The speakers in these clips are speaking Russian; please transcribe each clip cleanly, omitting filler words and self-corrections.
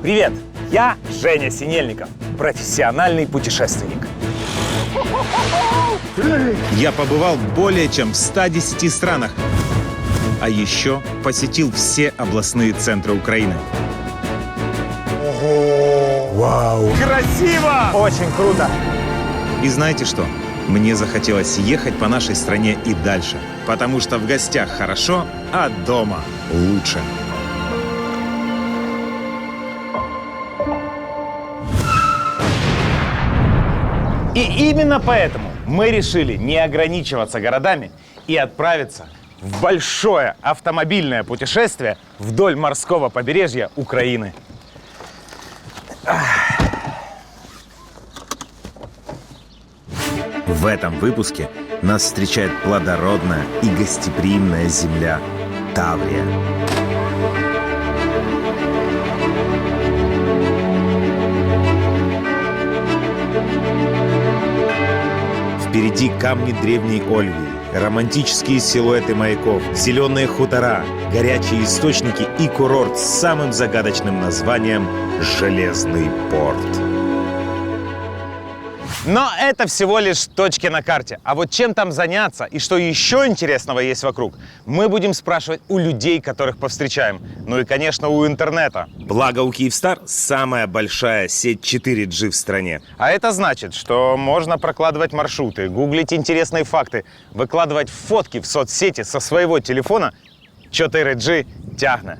Привет! Я Женя Синельников, профессиональный путешественник. Я побывал более чем в 110 странах. А еще посетил все областные центры Украины. Вау! Красиво! Очень круто! И знаете что? Мне захотелось ехать по нашей стране и дальше. Потому что в гостях хорошо, а дома лучше. И именно поэтому мы решили не ограничиваться городами и отправиться в большое автомобильное путешествие вдоль морского побережья Украины. В этом выпуске нас встречает плодородная и гостеприимная земля Таврия. Впереди камни древней Ольвии, романтические силуэты маяков, зеленые хутора, горячие источники и курорт с самым загадочным названием «Железный порт». Но это всего лишь точки на карте. А вот чем там заняться и что еще интересного есть вокруг, мы будем спрашивать у людей, которых повстречаем. Ну и, конечно, у интернета. Благо у Kyivstar самая большая сеть 4G в стране. А это значит, что можно прокладывать маршруты, гуглить интересные факты, выкладывать фотки в соцсети со своего телефона. 4G тягне.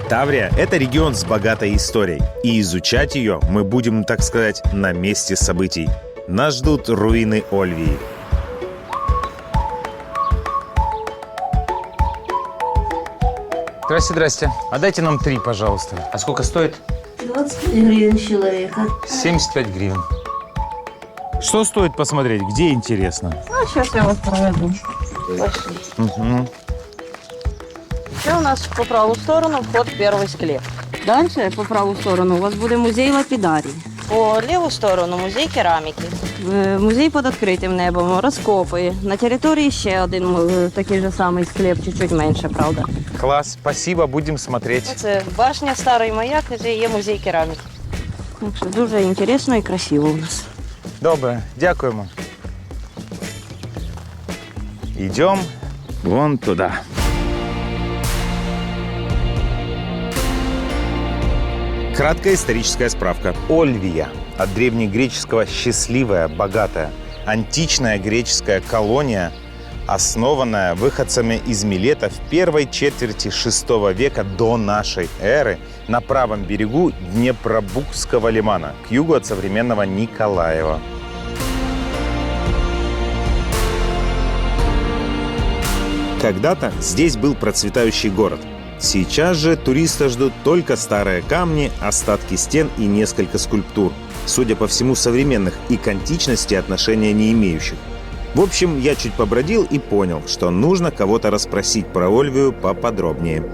Таврия – это регион с богатой историей. И изучать ее мы будем, так сказать, на месте событий. Нас ждут руины Ольвии. Здрасте, здрасте. А дайте нам 3, пожалуйста. А сколько стоит? 25 гривен с человека. 75 гривен. Что стоит посмотреть? Где интересно? А сейчас я вас проведу. Пошли. Угу. Це у нас по праву сторону вход в перший склеп. Далі по праву сторону у вас буде музей лапідарій. По ліву сторону музей кераміки. Музей під відкритим небом, розкопи. На території ще один такий же самий склеп, чуть-чуть менше, правда. Класс, спасибо, будем смотреть. Це башня, старий маяк, і є музей кераміки. Так що дуже інтересно і красиво у нас. Добре, дякуємо. Идем вон туда. Краткая историческая справка. Ольвия. От древнегреческого «счастливая», «богатая». Античная греческая колония, основанная выходцами из Милета в первой четверти VI века до нашей эры на правом берегу Днепробукского лимана, к югу от современного Николаева. Когда-то здесь был процветающий город. Сейчас же туриста ждут только старые камни, остатки стен и несколько скульптур. Судя по всему, современных и к античности отношения не имеющих. В общем, я чуть побродил и понял, что нужно кого-то расспросить про Ольвию поподробнее.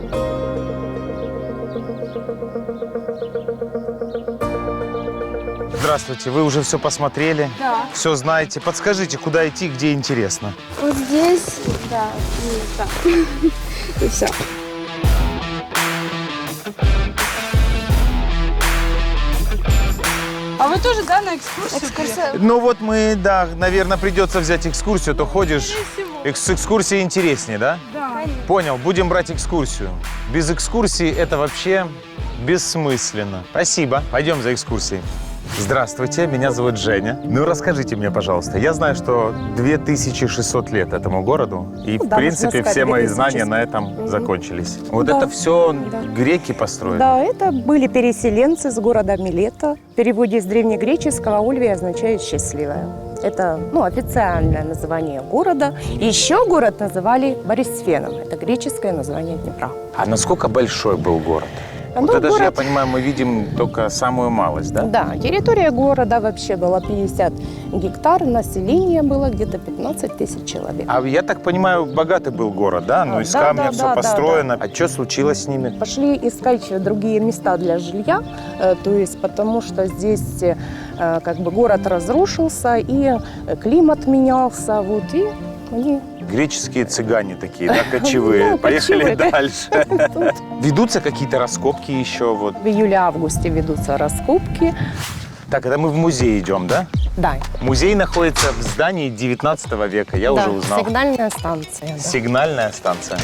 Здравствуйте, вы уже все посмотрели? Да. Все знаете? Подскажите, куда идти, где интересно? Вот здесь, да, и так. И все. А вы тоже, да, на экскурсию? Экскурсия. Ну вот мы, да, наверное, придется взять экскурсию, то ходишь. С экскурсией интереснее, да? Да. Понял, будем брать экскурсию. Без экскурсии это вообще бессмысленно. Спасибо. Пойдем за экскурсией. Здравствуйте, меня зовут Женя. Ну, расскажите мне, пожалуйста. Я знаю, что 2600 лет этому городу, и, в принципе, все мои знания на этом закончились. Вот Да. это все Да. греки построили? Да, это были переселенцы с города Милета. В переводе с древнегреческого «Ольвия» означает «счастливая». Это официальное название города. Еще город называли Борисфеном. Это греческое название Днепра. А насколько большой был город? Ну, Вот это же, город- я понимаю, мы видим только самую малость, да? Да, территория города вообще была 50 гектар, население было где-то 15 тысяч человек. А я так понимаю, богатый был город, да? Ну, из Да, камня да, все да, построено. А что случилось с ними? Пошли искать другие места для жилья, то есть потому что здесь как бы город разрушился, и климат менялся, вот, и они греческие цыгане такие, да, кочевые. Ну, Поехали кочевые, да. дальше. Ведутся какие-то раскопки еще вот. В июле-августе ведутся раскопки. Так, это мы в музей идем, да? Да, Музей находится в здании 19 века, я да, уже узнал. сигнальная станция. Да. Сигнальная станция.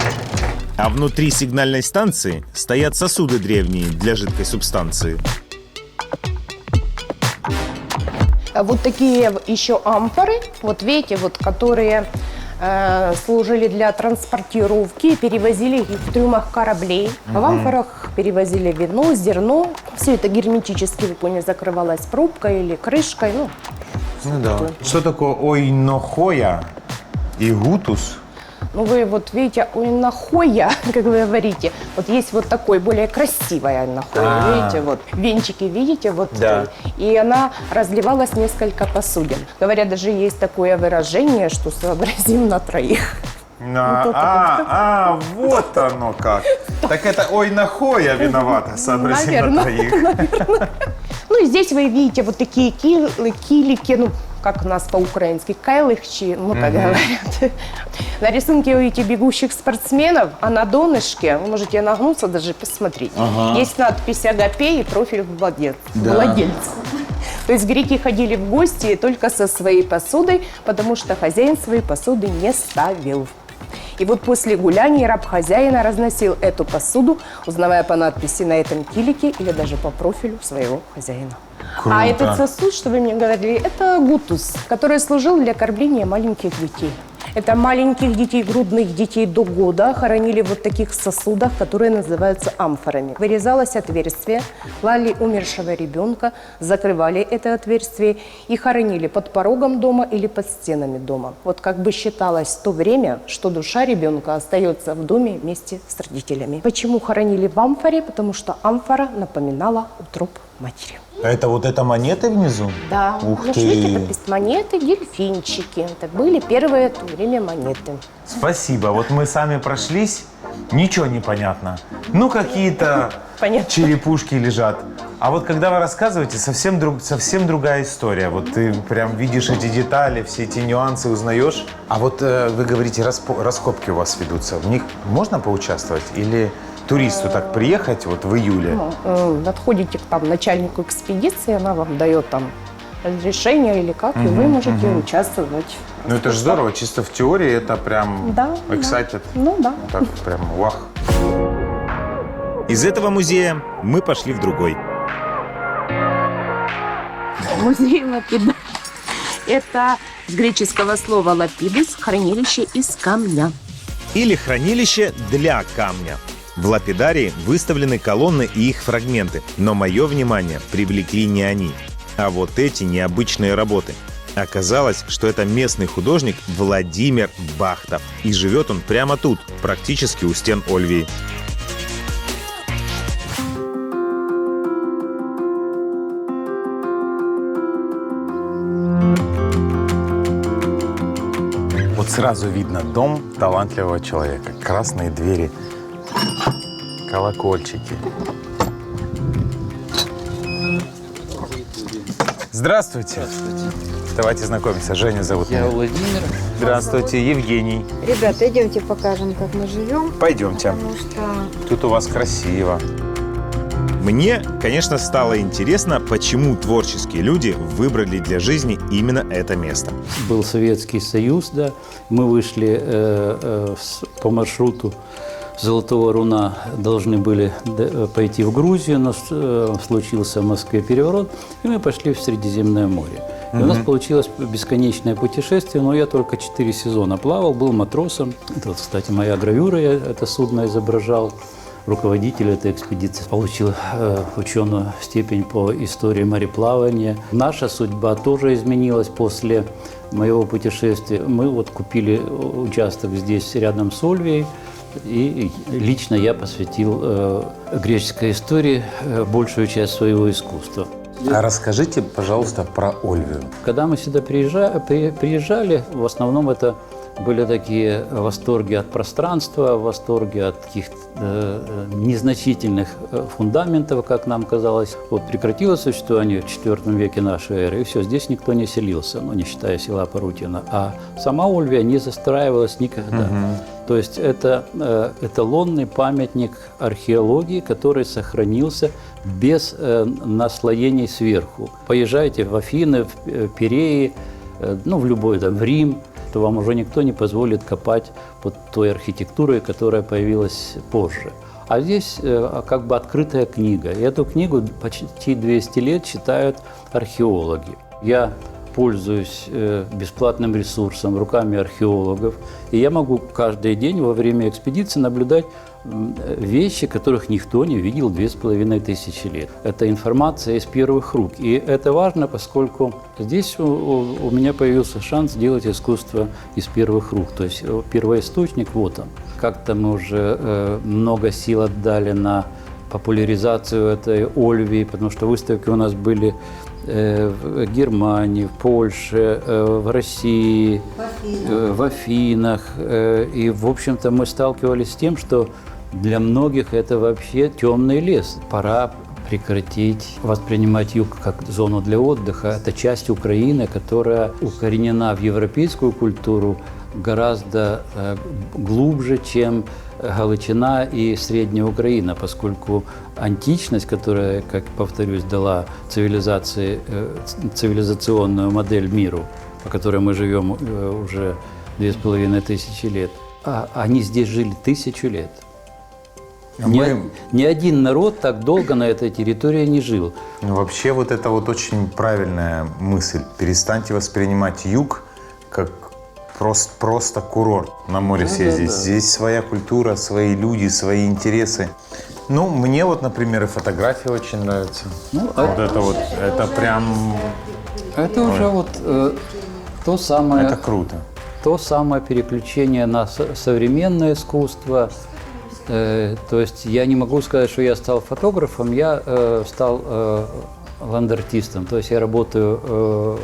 А внутри сигнальной станции стоят сосуды древние для жидкой субстанции. Вот такие еще амфоры, вот видите, вот, которые служили для транспортировки и перевозили их в трюмах кораблей. А в амфорах перевозили вино, зерно. Все это герметически, вы поняли, закрывалось пробкой или крышкой. Ну, Ну да. Что такое ойнохоя и гутус? ну вы вот видите, ойнохоя, как вы говорите, вот есть вот такой более красивая ойнохоя, видите, вот венчики, видите, вот, Да. и она разливалась несколько посудин. Говорят, даже есть такое выражение, что сообразим на троих. Вот оно как. Так это ойнохоя виновата, сообразим на Наверно. троих. Ну и здесь вы видите вот такие килики, ну, как у нас по-украински, кайлыхчи, ну, как говорят. На рисунке увидите бегущих спортсменов, а на донышке, вы можете нагнуться, даже посмотреть, есть надпись «Агапей» и профиль владельца. То есть греки ходили в гости только со своей посудой, потому что хозяин своей посуды не ставил. И вот после гуляний раб хозяина разносил эту посуду, узнавая по надписи на этом килике или даже по профилю своего хозяина. Круто. А этот сосуд, что вы мне говорили, это гутус, который служил для кормления маленьких детей. Это маленьких детей, грудных детей до года хоронили в вот таких сосудах, которые называются амфорами. Вырезалось отверстие, клали умершего ребенка, закрывали это отверстие и хоронили под порогом дома или под стенами дома. Вот как бы считалось в то время, что душа ребенка остается в доме вместе с родителями. Почему хоронили в амфоре? Потому что амфора напоминала утробу матери. Это вот это монеты внизу? Да, Ух ну, ты. видите, подпись монеты, дельфинчики. Это были первые в то время монеты. Спасибо. Вот мы сами прошлись, ничего не понятно. Ну, какие-то Понятно. черепушки лежат. А вот когда вы рассказываете, совсем другая история. Вот ты прям видишь эти детали, все эти нюансы узнаешь. А вот вы говорите, раскопки у вас ведутся. В них можно поучаствовать? Или туристу так приехать вот в июле? Подходите к там, начальнику экспедиции, она вам дает там разрешение или как, и вы можете участвовать. Ну, это же здорово. Чисто в теории это прям Да, excited. Ну да. Так прям вах. Из этого музея мы пошли в другой. Музей лапида. Это с греческого слова лапидус, хранилище из камня. Или хранилище для камня. В лапидарии выставлены колонны и их фрагменты, но мое внимание привлекли не они, а вот эти необычные работы. Оказалось, что это местный художник Владимир Бахтов. И живет он прямо тут, практически у стен Ольвии. Вот сразу видно дом талантливого человека. Красные двери, колокольчики. Здравствуйте. Давайте знакомиться. Женя зовут меня. Я Владимир. Здравствуйте, Евгений. Ребята, идемте покажем, как мы живем. Пойдемте. Потому что Тут у вас красиво. Мне, конечно, стало интересно, почему творческие люди выбрали для жизни именно это место. Был Советский Союз, да. Мы вышли по маршруту Золотого Руна, должны были пойти в Грузию, но случился в Москве переворот, и мы пошли в Средиземное море. И у нас получилось бесконечное путешествие, но я только 4 сезона плавал, был матросом. Это вот, кстати, моя гравюра, я это судно изображал. Руководитель этой экспедиции получил ученую степень по истории мореплавания. Наша судьба тоже изменилась после моего путешествия. Мы вот купили участок здесь рядом с Ольвией, и лично я посвятил греческой истории большую часть своего искусства. А расскажите, пожалуйста, про Ольвию. Когда мы сюда приезжали, в основном это были такие восторги от пространства, восторги от каких-то незначительных фундаментов, как нам казалось. Вот прекратилось существование в IV веке нашей эры, и все, здесь никто не селился, ну, не считая села Парутино. А сама Ольвия не застраивалась никогда. То есть это эталонный памятник археологии, который сохранился без наслоений сверху. Поезжайте в Афины, в Пиреи, ну, в любой, там, в Рим, то вам уже никто не позволит копать под той архитектурой, которая появилась позже. А здесь как бы открытая книга. И эту книгу почти 200 лет читают археологи. Я пользуюсь бесплатным ресурсом руками археологов, и я могу каждый день во время экспедиции наблюдать вещи, которых никто не видел 2500 лет. Это информация из первых рук. И это важно, поскольку здесь у меня появился шанс сделать искусство из первых рук. То есть первоисточник вот он. Как-то мы уже много сил отдали на популяризацию этой Ольвии, потому что выставки у нас были в Германии, в Польше, в России, в Афинах. И, в общем-то, мы сталкивались с тем, что для многих это вообще темный лес. Пора прекратить воспринимать юг как зону для отдыха. Это часть Украины, которая укоренена в европейскую культуру гораздо глубже, чем Галичина и Средняя Украина, поскольку античность, которая, как повторюсь, дала цивилизационную модель миру, по которой мы живем уже 2500 лет, они здесь жили 1000 лет. Ни один народ так долго на этой территории не жил. Ну, вообще вот это вот очень правильная мысль. Перестаньте воспринимать юг как просто курорт на море съездить. Да. Здесь своя культура, свои люди, свои интересы. Ну, мне вот, например, и фотографии очень нравятся. Ну, вот это вот, это прям... Это уже вот то самое... Это круто. То самое переключение на современное искусство. То есть я не могу сказать, что я стал фотографом, я стал ландартистом. То есть я работаю в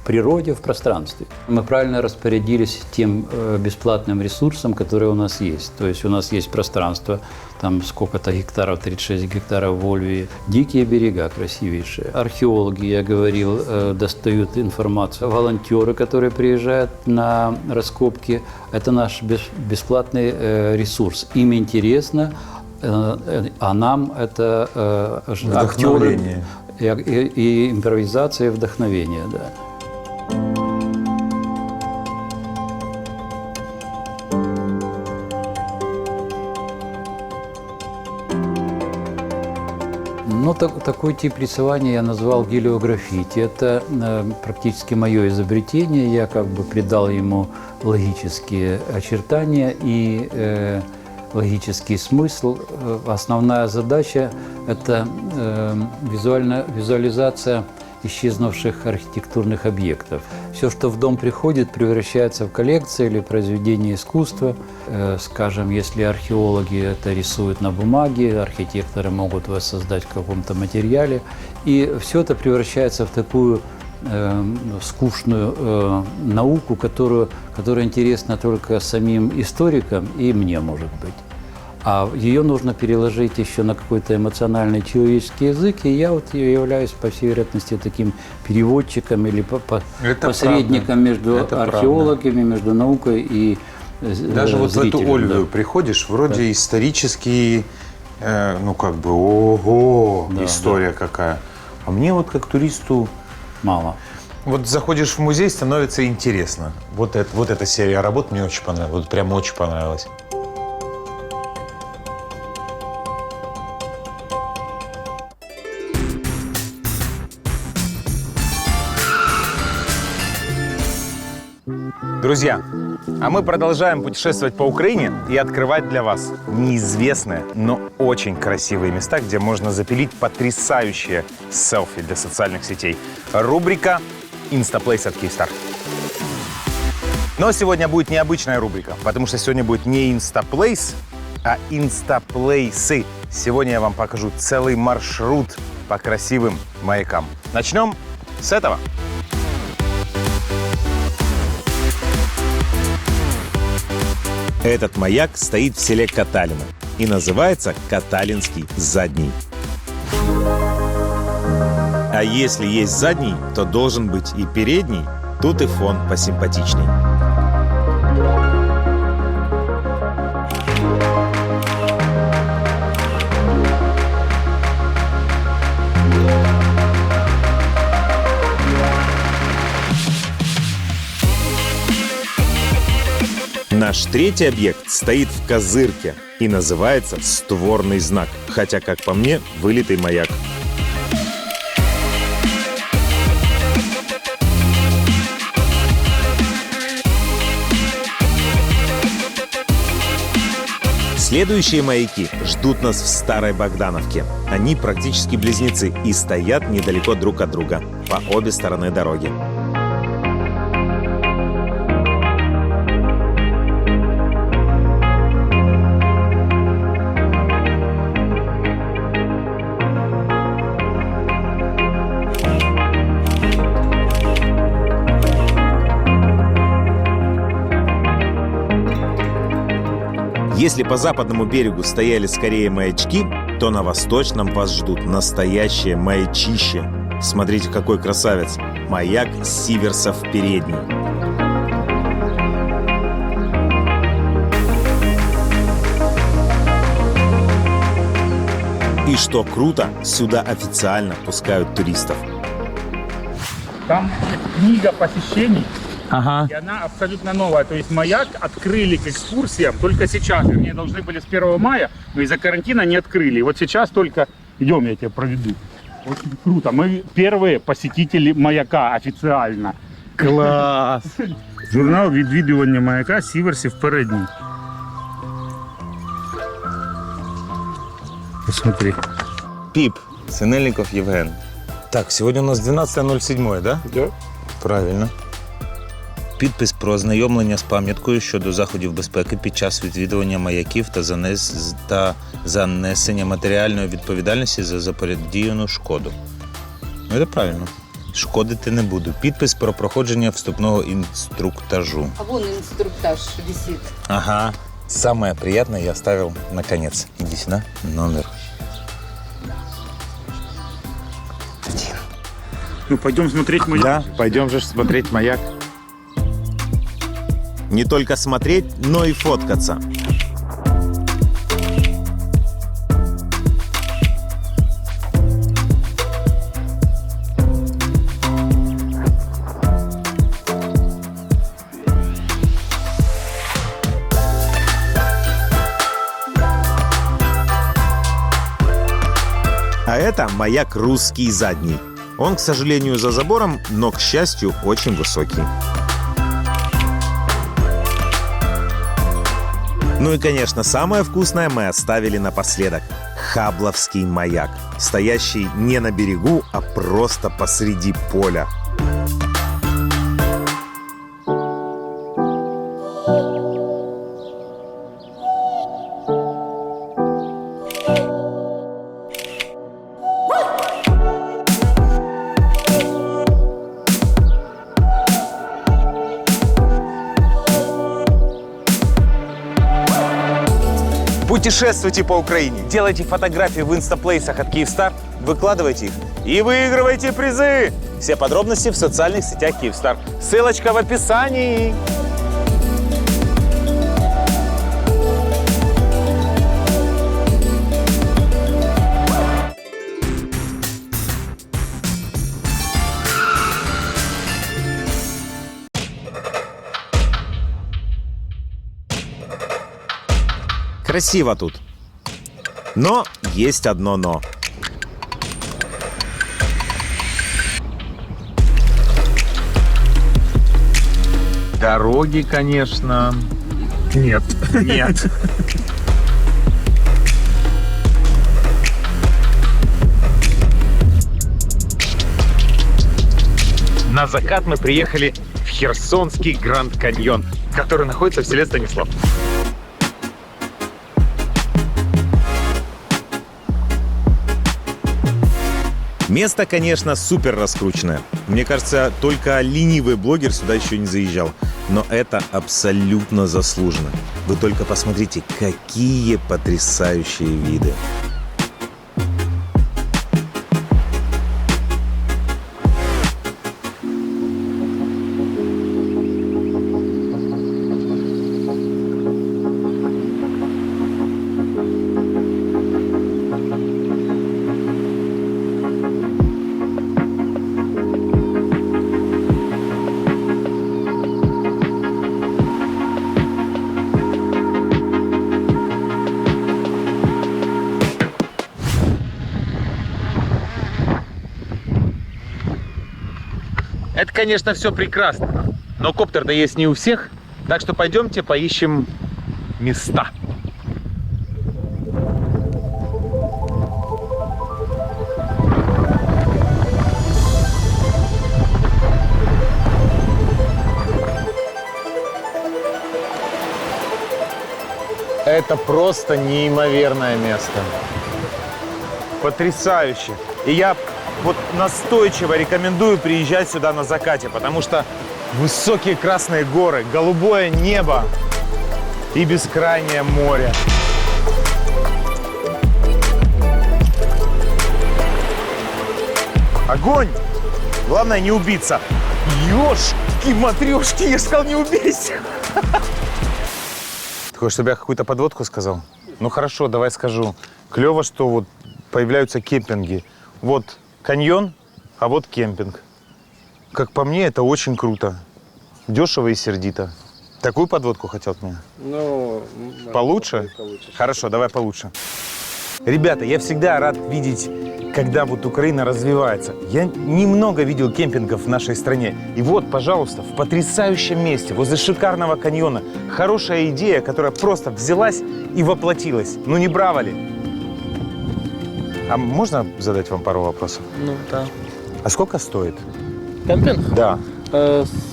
природе, в пространстве. Мы правильно распорядились тем бесплатным ресурсом, который у нас есть. То есть у нас есть пространство, там сколько-то гектаров, 36 гектаров в Ольвии, дикие берега красивейшие. Археологи, я говорил, достают информацию. Волонтеры, которые приезжают на раскопки, это наш бесплатный ресурс. Им интересно, а нам это вдохновение. И импровизация, и вдохновение, да. Ну, такой тип рисования я назвал гелиографити. Это практически мое изобретение. Я как бы придал ему логические очертания и логический смысл. Основная задача – это визуализация исчезнувших архитектурных объектов. Все, что в дом приходит, превращается в коллекцию или произведение искусства. Скажем, если археологи это рисуют на бумаге, архитекторы могут воссоздать в каком-то материале. И все это превращается в такую скучную науку, которая интересна только самим историкам и мне, может быть. А ее нужно переложить еще на какой-то эмоциональный человеческий язык, и я вот являюсь, по всей вероятности, таким переводчиком или посредником между археологами, между наукой и даже вот в эту Ольвию приходишь, вроде исторический, ну как бы, ого, история какая. А мне вот как туристу мало. Вот заходишь в музей, становится интересно. Вот эта серия работ мне очень понравилась, вот прям очень понравилась. Друзья, а мы продолжаем путешествовать по Украине и открывать для вас неизвестные, но очень красивые места, где можно запилить потрясающие селфи для социальных сетей. Рубрика «Инстаплейс» от Киевстар. Но сегодня будет необычная рубрика, потому что сегодня будет не «Инстаплейс», а «Инстаплейсы». Сегодня я вам покажу целый маршрут по красивым маякам. Начнем с этого. Этот маяк стоит в селе Каталино и называется Каталинский задний. А если есть задний, то должен быть и передний. Тут и фон посимпатичней. Наш третий объект стоит в Козырке и называется «Створный знак», хотя, как по мне, вылитый маяк. Следующие маяки ждут нас в Старой Богдановке. Они практически близнецы и стоят недалеко друг от друга, по обе стороны дороги. Если по западному берегу стояли скорее маячки, то на восточном вас ждут настоящее маячище. Смотрите, какой красавец! Маяк Сиверсов передний. И что круто, сюда официально пускают туристов. Там книга посещений. Ага. И она абсолютно новая. То есть маяк открыли к экскурсиям только сейчас. Вернее, должны были с 1 мая, но из-за карантина не открыли. И вот сейчас только... Идем, я тебя проведу. Очень круто. Мы первые посетители маяка официально. Класс! Журнал відвідування маяка Сіверсів передній. Посмотри. Пип, Синельников Евген. Так, сегодня у нас 12.07, да? Да. Правильно. Підпис про ознайомлення з пам'яткою щодо заходів безпеки під час відвідування маяків та занесення матеріальної відповідальності за заподіяну шкоду. Ну, це правильно. Шкодити не буду. Підпис про проходження вступного інструктажу. А вон инструктаж висит. Ага. Самое приятное я оставил наконец. Иди сюда. Номер. Ну, пойдем смотреть маяк. Да, пойдем же смотреть маяк. Не только смотреть, но и фоткаться. А это маяк «Русский задний». Он, к сожалению, за забором, но, к счастью, очень высокий. Ну и, конечно, самое вкусное мы оставили напоследок. Хабловский маяк, стоящий не на берегу, а просто посреди поля. Путешествуйте по Украине, делайте фотографии в инстаплейсах от Киевстар, выкладывайте их и выигрывайте призы. Все подробности в социальных сетях Киевстар. Ссылочка в описании. Красиво тут. Но есть одно «но». Дороги, конечно. Нет. Нет. На закат мы приехали в Херсонский Гранд Каньон, который находится в селе Станислав. Место, конечно, супер раскрученное. Мне кажется, только ленивый блогер сюда еще не заезжал. Но это абсолютно заслуженно. Вы только посмотрите, какие потрясающие виды. Это, конечно, все прекрасно, но коптер-то есть не у всех, так что пойдемте поищем места. Это просто неимоверное место. Потрясающе. И я вот настойчиво рекомендую приезжать сюда на закате, потому что высокие красные горы, голубое небо и бескрайнее море. Огонь! Главное не убиться. Ёшки-матрёшки, я сказал, не убейся. Ты хочешь, чтобы я какую-то подводку сказал? Ну хорошо, давай скажу. Клево, что вот появляются кемпинги. Вот каньон, а вот кемпинг. Как по мне, это очень круто. Дешево и сердито. Такую подводку хотел от меня? Ну, Получше? получше. Хорошо, давай получше. Ребята, я всегда рад видеть, когда вот Украина развивается. Я немного видел кемпингов в нашей стране. И вот, пожалуйста, в потрясающем месте, возле шикарного каньона, хорошая идея, которая просто взялась и воплотилась. Ну не браво ли? А можно задать вам пару вопросов? Ну, так. А сколько стоит? Кемпінг? Да.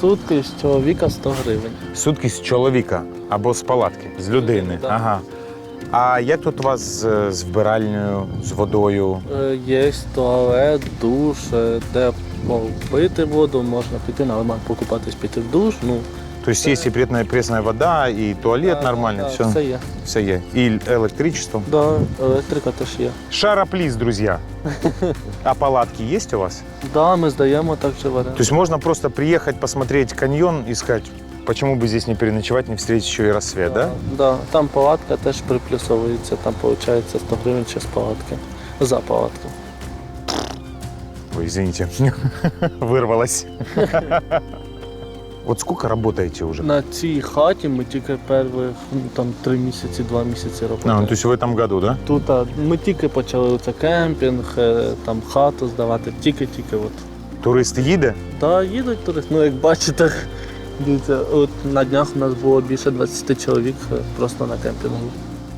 Сутки з чоловіка 100 гривень. Сутки з чоловіка або з палатки, з людини. Да. Ага. А як тут у вас з вбиральнею, з водою? Є туалет, душ, де пити воду, можна піти на лиман покупатись, піти в душ. Ну, Тобто є і пресна вода, і туалет нормальний, все? все є. Все є. І електричество? Да, електрика теж є. Шароплиз, друзья. А палатки есть у вас? Да, ми здаємо так же в оренду. То есть можно просто приехать, посмотреть каньон и сказать, почему бы здесь не переночевать, не встретить еще и рассвет, да? Да, там палатка теж приплюсовується, там виходить 100 гривень ще з палатки, за палатку. Ой, извините, вырвалось. Вот сколько работаете уже? На цій хаті ми тільки перших там 3 місяці, 2 місяці А, робимо. ну, то есть в этом году, да? Тут ми тільки почали це кемпінг, там хату здавати, тільки-тільки. От. Турист їде? Та їдуть туристи, ну як бачите, дивіться, от на днях у нас було більше 20 чоловік просто на кемпінгу.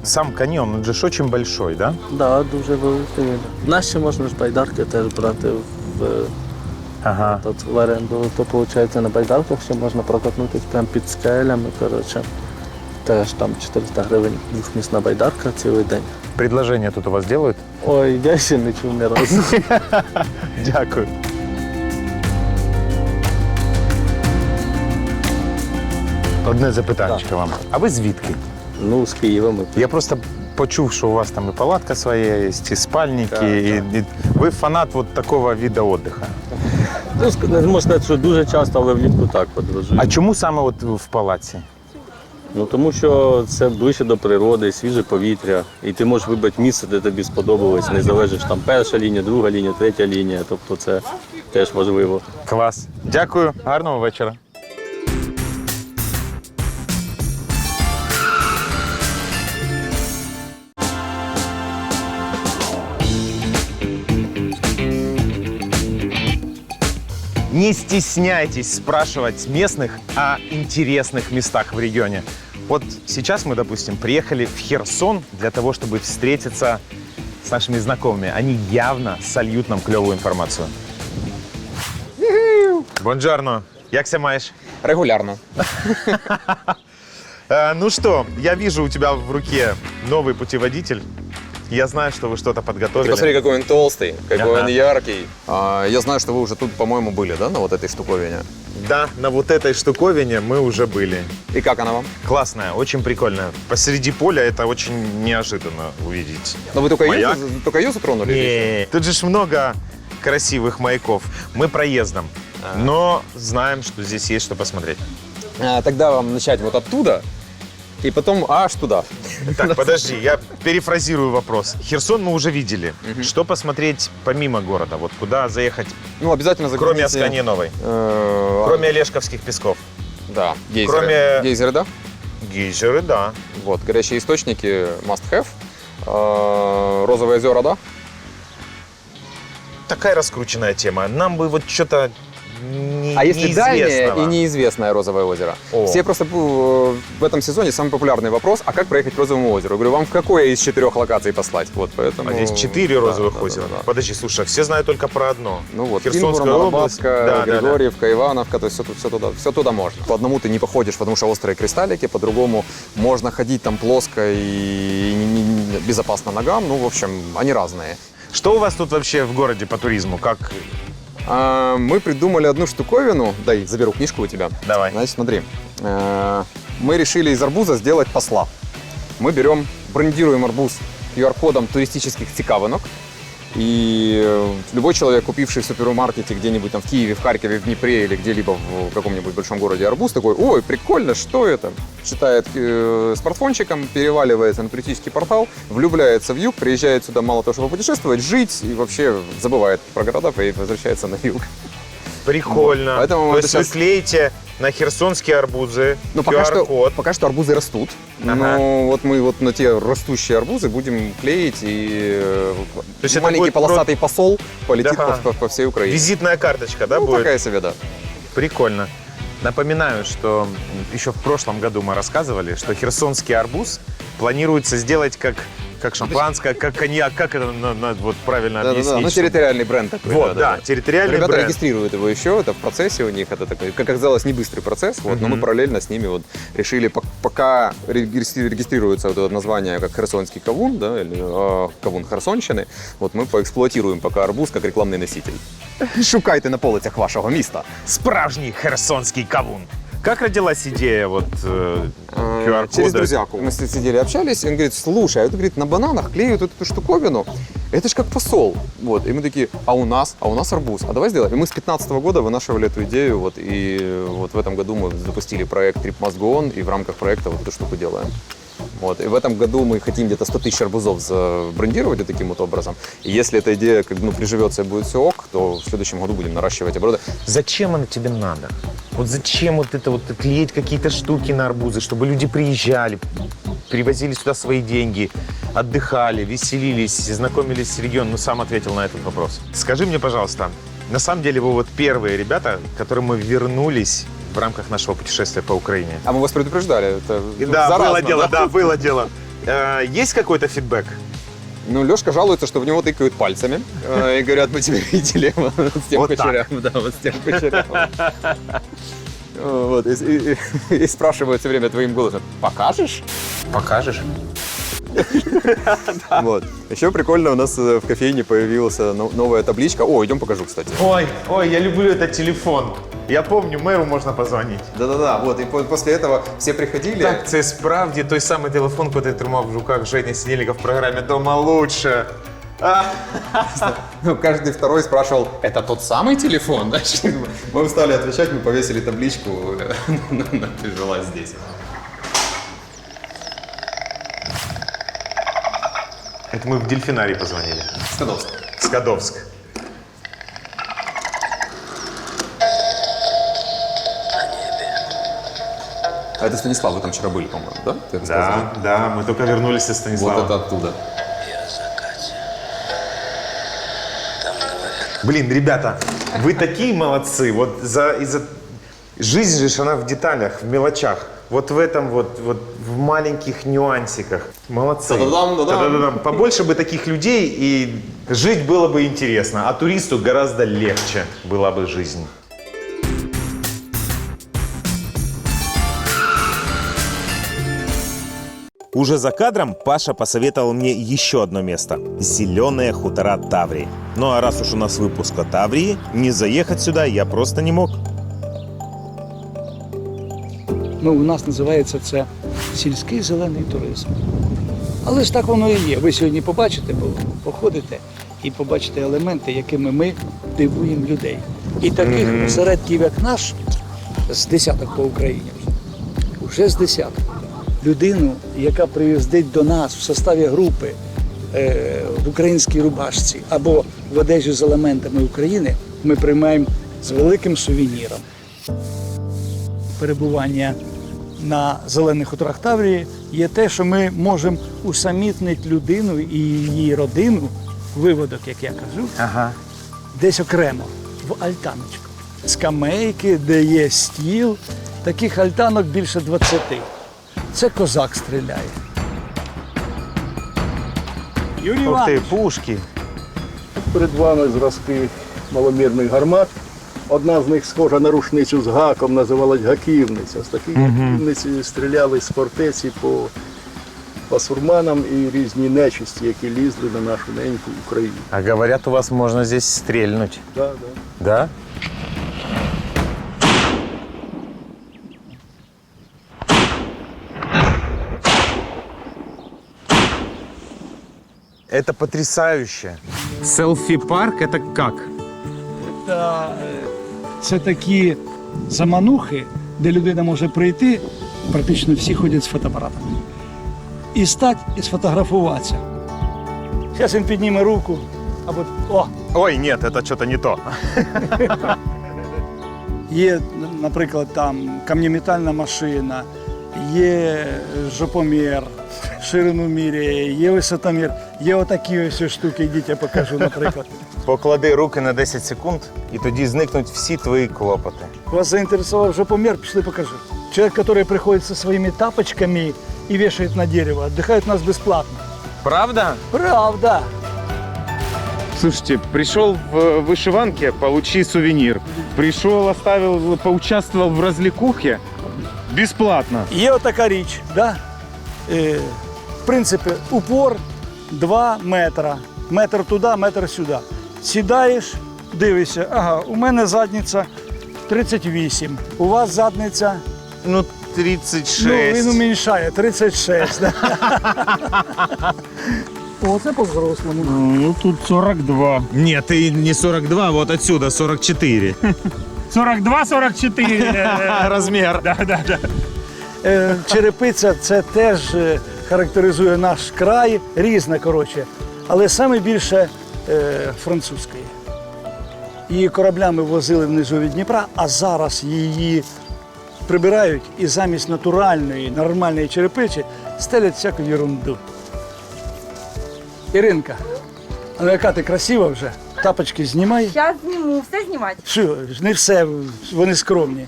Сам каньон, он же ж очень большой, да? Да, дуже великий. В нас ще можна ж байдарки теж брати Ага. тут в оренду. То виходить на байдарках ще можна прокатнутися прямо під скелями. Коротше. Теж там 400 гривень двохмісна байдарка цілий день. Предложение тут у вас делают? Ой, я ще не чув ні разу. Дякую. Одне запитанечко вам. А ви звідки? Ну, з Києва ми. Я просто почув, що у вас там і палатка своя є, і спальники. Так, і ви фанат вот такого виду відпочинку. Ну, не можна сказати, що дуже часто, але влітку так подорожую. А чому саме от в палаці? Ну, тому що це ближче до природи, свіже повітря. І ти можеш вибрати місце, де тобі сподобалось. Не залежиш там перша лінія, друга лінія, третя лінія. Тобто це теж важливо. Клас. Дякую. Гарного вечора. Не стесняйтесь спрашивать местных о интересных местах в регионе. Вот сейчас мы, допустим, приехали в Херсон для того, чтобы встретиться с нашими знакомыми. Они явно сольют нам клевую информацию. Бонджорно. Як ся маєш? Регулярно. Ну что, я вижу у тебя в руке новый путеводитель. Я знаю, что вы что-то подготовили. Ты посмотри, какой он толстый, какой Ага. он яркий. Я знаю, что вы уже тут, по-моему, были, да, на вот этой штуковине? Да, на вот этой штуковине мы уже были. И как она вам? Классная, очень прикольная. Посреди поля это очень неожиданно увидеть. Но вы только Маяк? ее затронули? или Не, тут же ж много красивых маяков. Мы проездом, но знаем, что здесь есть что посмотреть. что? Тогда вам начать вот оттуда, и потом аж туда. Так, подожди, я перефразирую вопрос. Херсон мы уже видели. Что посмотреть помимо города? Вот куда заехать, Ну, обязательно кроме загляните. Асканье-Новой? Кроме Олешковских песков? Да, гейзеры. Кроме- Гейзеры, да? Гейзеры, да. Вот, горячие источники must have. Розовые озера, да? Такая раскрученная тема. Нам бы вот что-то А если дальнее неизвестного. и неизвестное розовое озеро? О. Все просто в этом сезоне самый популярный вопрос, а как проехать к розовому озеру? Я говорю, вам в какое из 4 локаций послать? Вот, поэтому... А здесь 4 Да, розовых да, озера. да, да. Подожди, слушай, все знают только про одно. Ну вот, Херсонская Ингур, область. Малобаска, Да, да, да. Григорьевка, Ивановка, то есть все туда можно. По одному ты не походишь, потому что острые кристаллики, по-другому можно ходить там плоско и безопасно ногам, ну, в общем, они разные. Что у вас тут вообще в городе по туризму? Как? Мы придумали одну штуковину, дай, заберу книжку у тебя. Давай. Значит, смотри, мы решили из арбуза сделать посла. Мы берем, брендируем арбуз QR-кодом туристических цікавинок. И любой человек, купивший в супермаркете где-нибудь там в Киеве, в Харькове, в Днепре или где-либо в каком-нибудь большом городе арбуз, такой, ой, прикольно, что это? Читает смартфончиком, переваливается на туристический портал, влюбляется в юг, приезжает сюда мало того, чтобы путешествовать, жить и вообще забывает про города и возвращается на юг. Прикольно. Вот. Поэтому То мы есть вы сейчас- клеите на херсонские арбузы Ну, пока QR-код. что арбузы растут. Ага. Но вот мы вот на те растущие арбузы будем клеить, и есть это маленький будет полосатый посол полетит Да. по всей Украине. Визитная карточка, да, Ну, будет? такая себе, да. Прикольно. Напоминаю, что еще в прошлом году мы рассказывали, что херсонский арбуз планируется сделать как шампанское, как коньяк, как это вот правильно Да-да-да, объяснить? ну, чтобы- территориальный бренд такой. Вот, да, территориальный Ребята бренд. регистрируют его еще, это в процессе у них, это такой, как оказалось, не быстрый процесс, вот, но мы параллельно с ними вот решили, пока регистрируется вот это название как херсонский кавун, да, или кавун Херсонщини, вот мы поэксплуатируем пока арбуз как рекламный носитель. Шукайте на полицях вашого міста. Справжний херсонский кавун. Как родилась идея вот QR-кода? Через друзьяку. Мы сидели, общались, и он говорит, слушай, а это, говорит, на бананах клеют эту штуковину, это ж как посол. Вот. И мы такие, а у нас арбуз, а давай сделаем. И мы с 2015 года вынашивали эту идею, вот, и вот в этом году мы запустили проект Trip Must Go On, и в рамках проекта вот эту штуку делаем. Вот. И в этом году мы хотим где-то 100 тысяч арбузов забрендировать вот таким вот образом. И если эта идея приживется и будет все ок, то в следующем году будем наращивать обороты. Зачем оно тебе надо? Вот зачем вот это вот клеить какие-то штуки на арбузы, чтобы люди приезжали, привозили сюда свои деньги, отдыхали, веселились, знакомились с регионом? Ну, сам ответил на этот вопрос. Скажи мне, пожалуйста, на самом деле вы вот первые ребята, к которым мы вернулись в рамках нашего путешествия по Украине. А мы вас предупреждали. Это Да, заразно, было дело, да, было дело. Есть какой-то фидбэк? Ну, Лешка жалуется, что в него тыкают пальцами и говорят, мы тебя видели вот с тем Вот так. кучерявым. Да, вот с тем кучерявым. Вот, и спрашивают все время твоим голосом, покажешь? Покажешь? Вот. Еще прикольно, у нас в кофейне появилась новая табличка. О, идем покажу, кстати. Ой, я люблю этот телефон. Я помню, мэру можна позвонити. Да-да-да, вот, и после этого все приходили. Так, це справді той самий телефон, який тримав в руках Женя Синельников в програмі «Дома лучше». Ну, каждый второй спрашивал, это тот самый телефон? Да? Мы стали отвечать, мы повесили табличку, ты жила здесь. Это мы в дельфинарий позвонили. Скадовск. Скадовск. А это Станислав, вы там вчера были, по-моему, да? Ты рассказывал? Да, мы только вернулись из Станислава. Вот это оттуда. Блин, ребята, вы такие молодцы. Вот жизнь же, она в деталях, в мелочах. Вот в этом вот в маленьких нюансиках. Молодцы. Та-да-дам, да-дам. Та-да-дам. Побольше бы таких людей, и жить было бы интересно. А туристу гораздо легче была бы жизнь. Уже за кадром Паша посоветовал мне еще одно место – зеленые хутора Таврии. Ну а раз уж у нас выпуск о Таврии, не заехать сюда я просто не мог. Ну, у нас називається це сільський зелений туризм. Але ж так воно і є. Ви сьогодні побачите, походите і побачите елементи, якими ми дивуємо людей. І таких осередків, як наш, з десяток по Україні вже з десяток. Людину, яка приїздить до нас в составі групи в українській рубашці або в одежі з елементами України, ми приймаємо з великим сувеніром. Перебування на зелених хуторах Таврії є те, що ми можемо усамітнити людину і її родину, виводок, як я кажу, десь окремо, в альтаночку. Скамейки, де є стіл, таких альтанок більше 20. Це козак стріляє. Юрій Іванович. пушки. Перед вами зразки маломірних гармат. Одна з них схожа на рушницю з гаком, називалась гаківниця. З такої гаківниці стріляли з фортеці по басурманам і різні нечисті, які лізли на нашу неньку Україну. А говорят, у вас можно здесь стрельнуть. Да. Да? Это потрясающе. Селфи-парк – это как? Це такі заманухи, де людина може прийти, практично всі ходять з фотоапаратами, і стати, і сфотографуватися. Зараз він підніме руку, або Ой, нет, это что-то не то. Є, наприклад, там камнеметальна машина, є жопомір, ширину міряє, є висотомір, є отакі ось штуки, йдіть, я покажу, наприклад. Поклади руки на 10 секунд, і тоді зникнуть всі твої клопоти. Вас заинтересовал жопомер, пішли покажу. Человек, который приходит со своими тапочками и вешает на дерево, отдыхает у нас бесплатно. Правда? Правда. Слушайте, пришел в вышиванке, получи сувенир. Пришел, оставил, поучаствовал в развлекухе, бесплатно. Є отака річ, да? В принципі, упор 2 метра. Метр туди, метр сюди. Сідаєш, дивишся, ага, у мене задниця 38, у вас задниця, Ну, 36. ну, він уміншає, 36. Да? О, це по-взрослому. Ну, тут 42. Нет, ты не 42, вот отсюда 44. 42-44 Размер. Да. Черепиця – це теж характеризує наш край, різна, коротше, але саме більше французької. Її кораблями возили внизу від Дніпра, а зараз її прибирають і замість натуральної, нормальної черепиці стелять всяку ерунду. Іринка, а ну яка ти красива вже? Тапочки знімай. Зараз зніму, все знімати. Що, не все, вони скромні.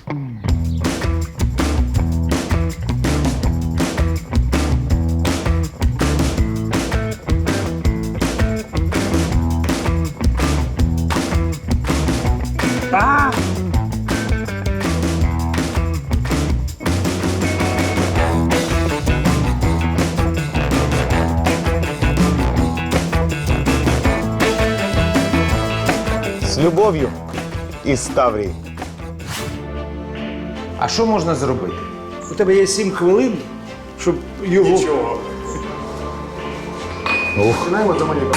С любов'ю із Таврії. А що можна зробити? У тебе є 7 хвилин, щоб його... Нічого. Починаємо за моєю.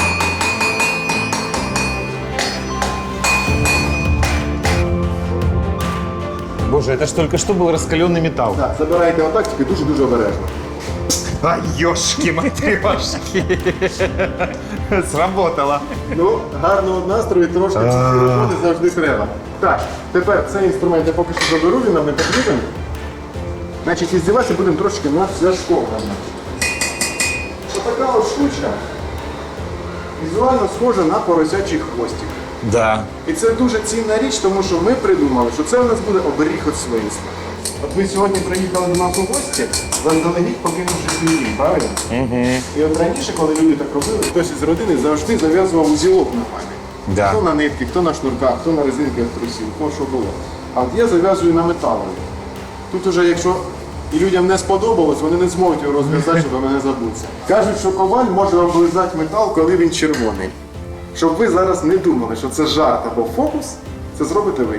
Боже, это ж только что был раскаленный металл. Так, забирайте отак, тільки дуже-дуже обережно. А, ёшки матрешки. Сработало. Ну, гарного настрою, трошки роботи завжди треба. Так, тепер цей інструмент я поки що заберу, він нам не потрібен. Значить, іздіватися будемо трошки на зв'язком. Отака от штучка візуально схожа на поросячий хвостик. Да. І це дуже цінна річ, тому що ми придумали, що це у нас буде оберіг від свинства. От ви сьогодні приїхали до нас у гості, заздалегідь покинувши свій дім, правильно? Угу. І от раніше, коли люди так робили, хтось із родини завжди зав'язував узілок на пам'ять. Да. Хто на нитки, хто на шнурках, хто на резинках трусів, хто що було. А от я зав'язую на металові. Тут уже, якщо і людям не сподобалось, вони не зможуть його розв'язати, щоб вони не забуться. Кажуть, що коваль може облизати метал, коли він червоний. Щоб ви зараз не думали, що це жарт або фокус, це зробите ви.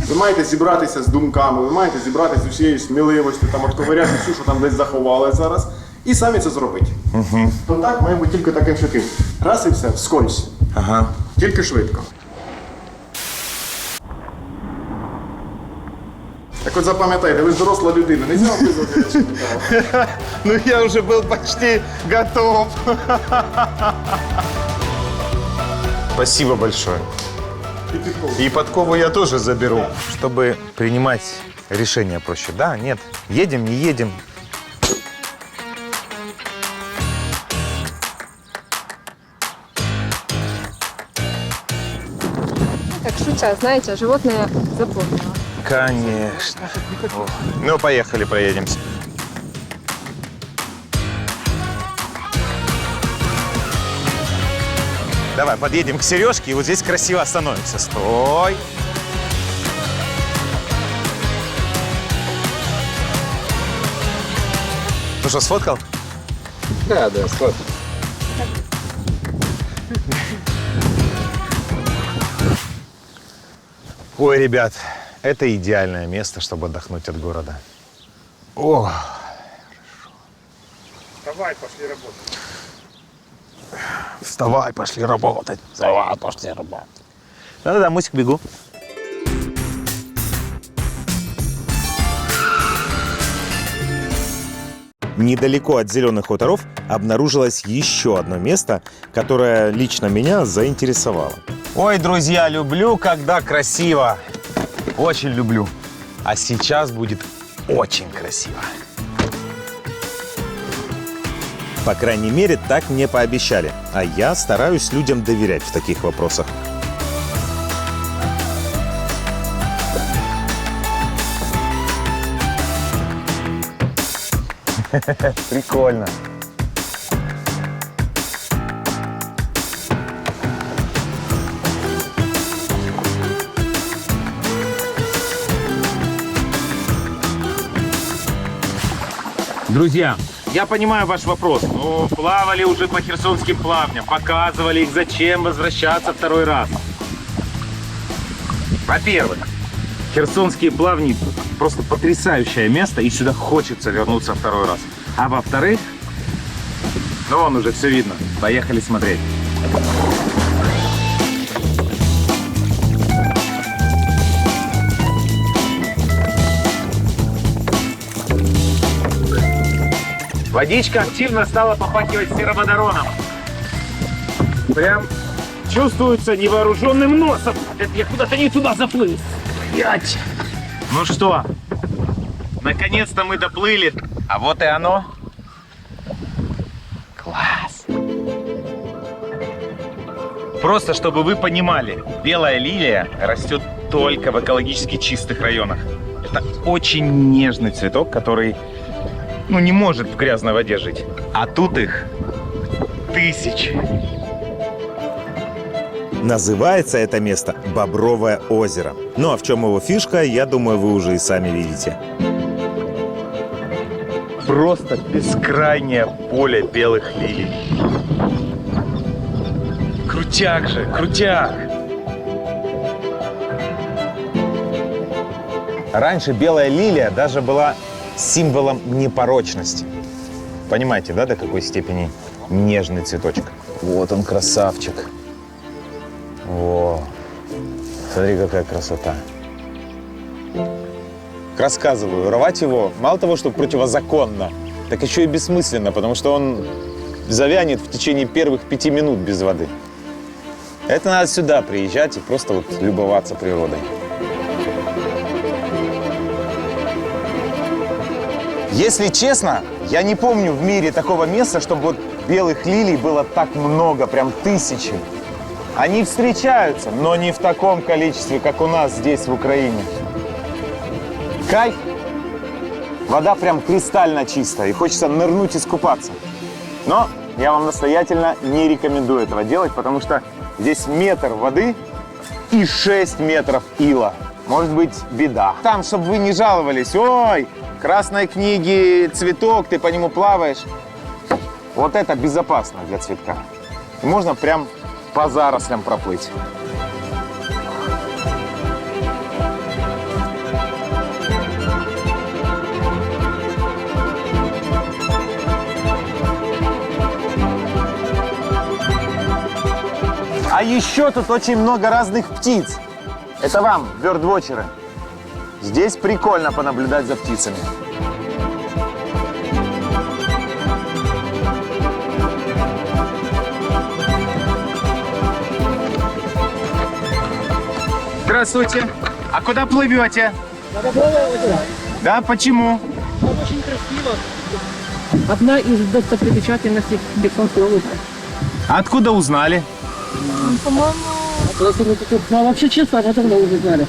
Ви маєте зібратися з думками, ви маєте зібратися з усією сміливістю, там отковиряти всю, що там десь заховали зараз, і самі це зробити. Контакт має бути тільки таким, що ти. Раз і все, вскользь. Ага. Тільки швидко. Так от запам'ятайте, ви ж доросла людина, не можна облизувати речі металу. Ну я уже был почти готов. Спасибо большое. І підкову. И подкову я тоже заберу, чтобы принимать решение проще. Да, нет, едем, не едем. Как шутя, знаете, животное запомнило. Конечно. О, ну, поехали, проедемся. Давай, подъедем к Сережке и вот здесь красиво остановимся. Стой. Ну что, сфоткал? Да, склад. Ой, ребят, это идеальное место, чтобы отдохнуть от города. О, Давай, пошли работать. вставай, пошли работать. Вставай, пошли работать. Да-да-да, Мусик, бегу. Недалеко от Зеленых хуторов обнаружилось еще одно место, которое лично меня заинтересовало. Ой, друзья, люблю, когда красиво. Очень люблю. А сейчас будет очень красиво. По крайней мере, так мне пообещали. А я стараюсь людям доверять в таких вопросах. Прикольно. Друзья, я понимаю ваш вопрос. Ну, плавали уже по херсонским плавням, показывали их, зачем возвращаться второй раз. Во-первых, херсонские плавни просто потрясающее место, и сюда хочется вернуться второй раз. А во-вторых, ну вон уже все видно. Поехали смотреть. Водичка активно стала попахивать сероводороном. Прям чувствуется невооруженным носом. Это я куда-то не туда заплыл. Блять. Ну что, наконец-то мы доплыли. А вот и оно. Класс. Просто чтобы вы понимали, белая лилия растет только в экологически чистых районах. Это очень нежный цветок, который не может в грязной воде жить. А тут их тысячи. Называется это место Бобровое озеро. Ну а в чем его фишка, я думаю, вы уже и сами видите. Просто бескрайнее поле белых лилий. Крутяк же, крутяк! Раньше белая лилия даже была символом непорочности. Понимаете, да, до какой степени нежный цветочек? Вот он, красавчик. О, смотри, какая красота. Рассказываю, рвать его мало того, что противозаконно, так еще и бессмысленно, потому что он завянет в течение первых 5 минут без воды. Это надо сюда приезжать и просто вот любоваться природой. Если честно, я не помню в мире такого места, чтобы вот белых лилий было так много, прям тысячи. Они встречаются, но не в таком количестве, как у нас здесь, в Украине. Кайф. Вода прям кристально чистая, и хочется нырнуть и искупаться. Но я вам настоятельно не рекомендую этого делать, потому что здесь метр воды и 6 метров ила. Может быть, беда. Там, чтобы вы не жаловались, ой, красной книги цветок, ты по нему плаваешь. Вот это безопасно для цветка. И можно прям по зарослям проплыть. А еще тут очень много разных птиц. Это вам, бёрдвотчеры. Здесь прикольно понаблюдать за птицами. Здравствуйте. А куда плывете? Да, почему? Очень красиво. Одна из достопримечательностей Херсонской области. А откуда узнали? По-моему... Ну, вообще, честно, мы давно уже знали.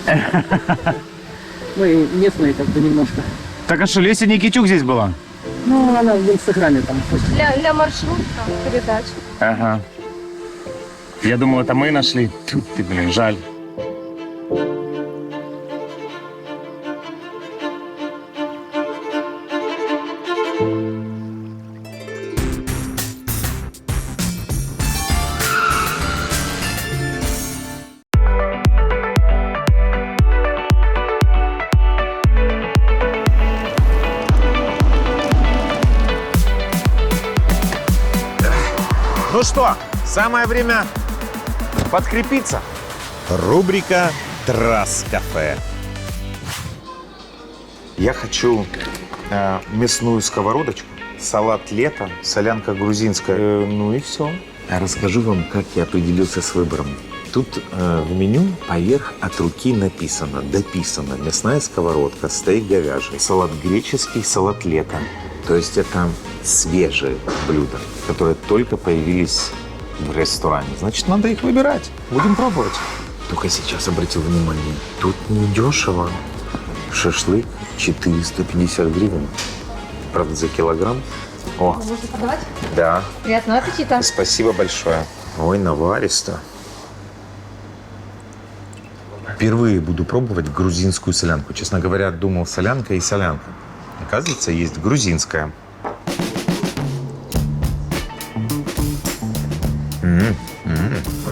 Мы местные как-то немножко. Так а что, Леся Никитюк здесь была? Ну, она в Инстаграме там. Для маршрута передач. Ага. Я думал, это мы нашли. Тут ты, блин, жаль. Ну что, самое время подкрепиться. Рубрика «Трасс-кафе». Я хочу мясную сковородочку, салат лето, солянка грузинская. Ну и все. Расскажу вам, как я определился с выбором. Тут в меню поверх от руки написано, дописано: мясная сковородка, стейк говяжий, салат греческий, салат лето. То есть это свежие блюда, которые только появились в ресторане. Значит, надо их выбирать. Будем пробовать. Только сейчас обратил внимание, тут не дешево. Шашлык 450 гривен. Правда, за килограмм. О, Можно подавать? да. Приятного аппетита. Спасибо большое. ой, наваристо. Впервые буду пробовать грузинскую солянку. Честно говоря, думал солянка и солянка. Оказывается, есть грузинская.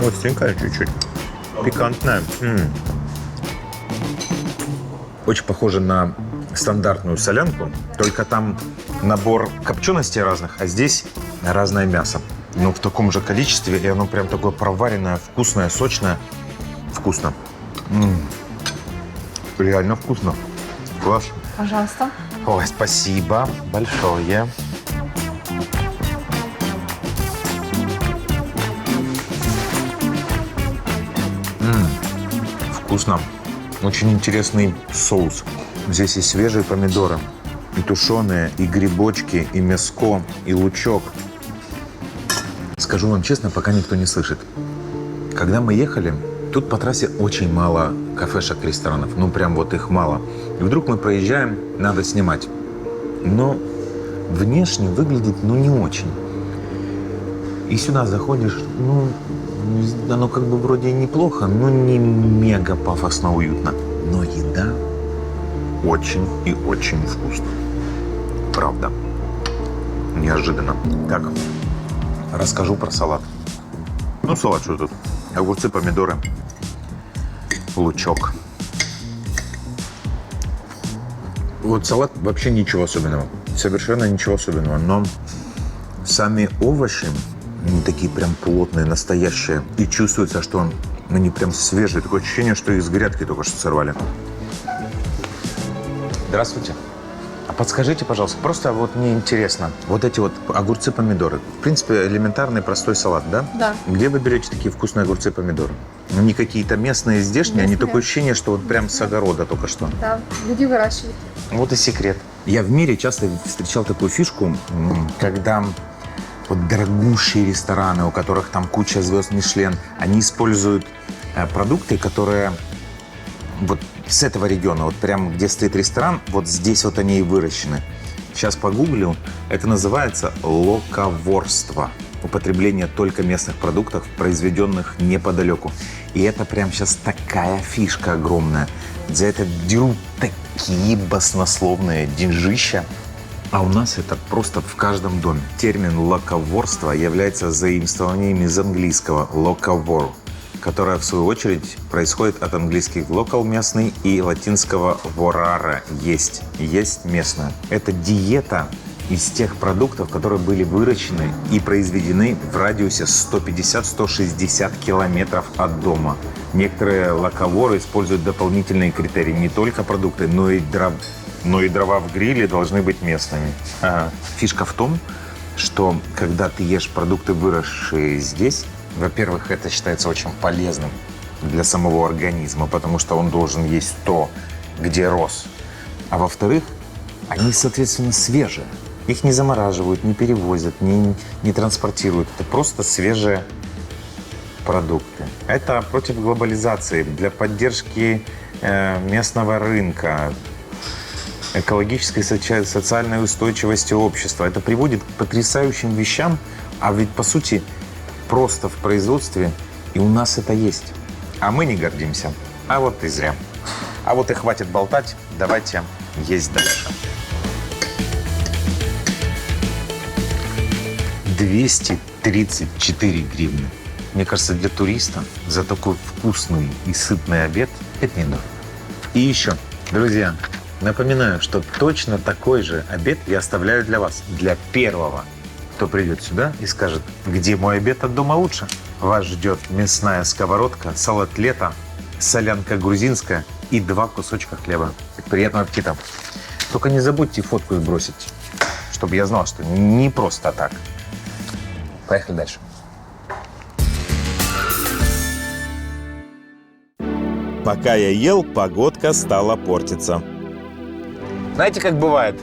Остренькая чуть-чуть. Пикантная. Очень похоже на стандартную солянку, только там набор копченостей разных, а здесь разное мясо. Но в таком же количестве, и оно прям такое проваренное, вкусное, сочное. Вкусно. Реально вкусно. Класс. Пожалуйста. Ой, спасибо большое. Вкусно. Очень интересный соус. Здесь и свежие помидоры, и тушеные, и грибочки, и мяско, и лучок. Скажу вам честно, пока никто не слышит. Когда мы ехали, тут по трассе очень мало кафешек, ресторанов. Ну, прям вот их мало. И вдруг мы проезжаем, надо снимать. Но внешне выглядит, ну, не очень. И сюда заходишь, ну, оно как бы вроде и неплохо, но не мега пафосно уютно. Но еда очень и очень вкусно. Правда. Неожиданно. Так, расскажу про салат. Ну, салат что тут? Огурцы, помидоры, лучок. Вот салат вообще ничего особенного. Совершенно ничего особенного. Но сами овощи, они такие прям плотные, настоящие. И чувствуется, что они прям свежие. Такое ощущение, что их с грядки только что сорвали. Здравствуйте. А подскажите, пожалуйста, просто вот мне интересно. Вот эти вот огурцы, помидоры. В принципе, элементарный простой салат, да? Да. Где вы берете такие вкусные огурцы, помидоры? Ну, не какие-то местные, здешние, они такое ощущение, что вот прям с огорода только что. Да, люди выращивают. Вот и секрет. Я в мире часто встречал такую фишку, когда вот дорогущие рестораны, у которых там куча звезд Мишлен, они используют продукты, которые вот с этого региона, вот прям где стоит ресторан, вот здесь вот они и выращены. Сейчас погуглю, это называется локоворство. Употребление только местных продуктов, произведенных неподалеку. И это прям сейчас такая фишка огромная. За это дерут такие баснословные деньжища. А у нас это просто в каждом доме. Термин локоворство является заимствованием из английского локавор, которое в свою очередь происходит от английских local – местный и латинского vorare – есть местное. Это диета из тех продуктов, которые были выращены и произведены в радиусе 150-160 километров от дома. Некоторые локаворы используют дополнительные критерии. Не только продукты, но и дрова в гриле должны быть местными. Фишка в том, что когда ты ешь продукты, выросшие здесь, во-первых, это считается очень полезным для самого организма, потому что он должен есть то, где рос. А во-вторых, они, соответственно, свежие. Их не замораживают, не перевозят, не транспортируют. Это просто свежие продукты. Это против глобализации, для поддержки местного рынка, экологической и социальной устойчивости общества. Это приводит к потрясающим вещам, а ведь, по сути, просто в производстве, и у нас это есть. А мы не гордимся. А вот и зря. А вот и хватит болтать, давайте есть дальше. 234 гривны. Мне кажется, для туриста за такой вкусный и сытный обед это не дорого. И еще, друзья, напоминаю, что точно такой же обед я оставляю для вас, для первого, кто придет сюда и скажет, где мой обед от дома лучше. Вас ждет мясная сковородка, салат лета, солянка грузинская и 2 кусочка хлеба. Приятного аппетита. Только не забудьте фотку сбросить, чтобы я знал, что не просто так. Поехали дальше. Пока я ел, погодка стала портиться. Знаете, как бывает?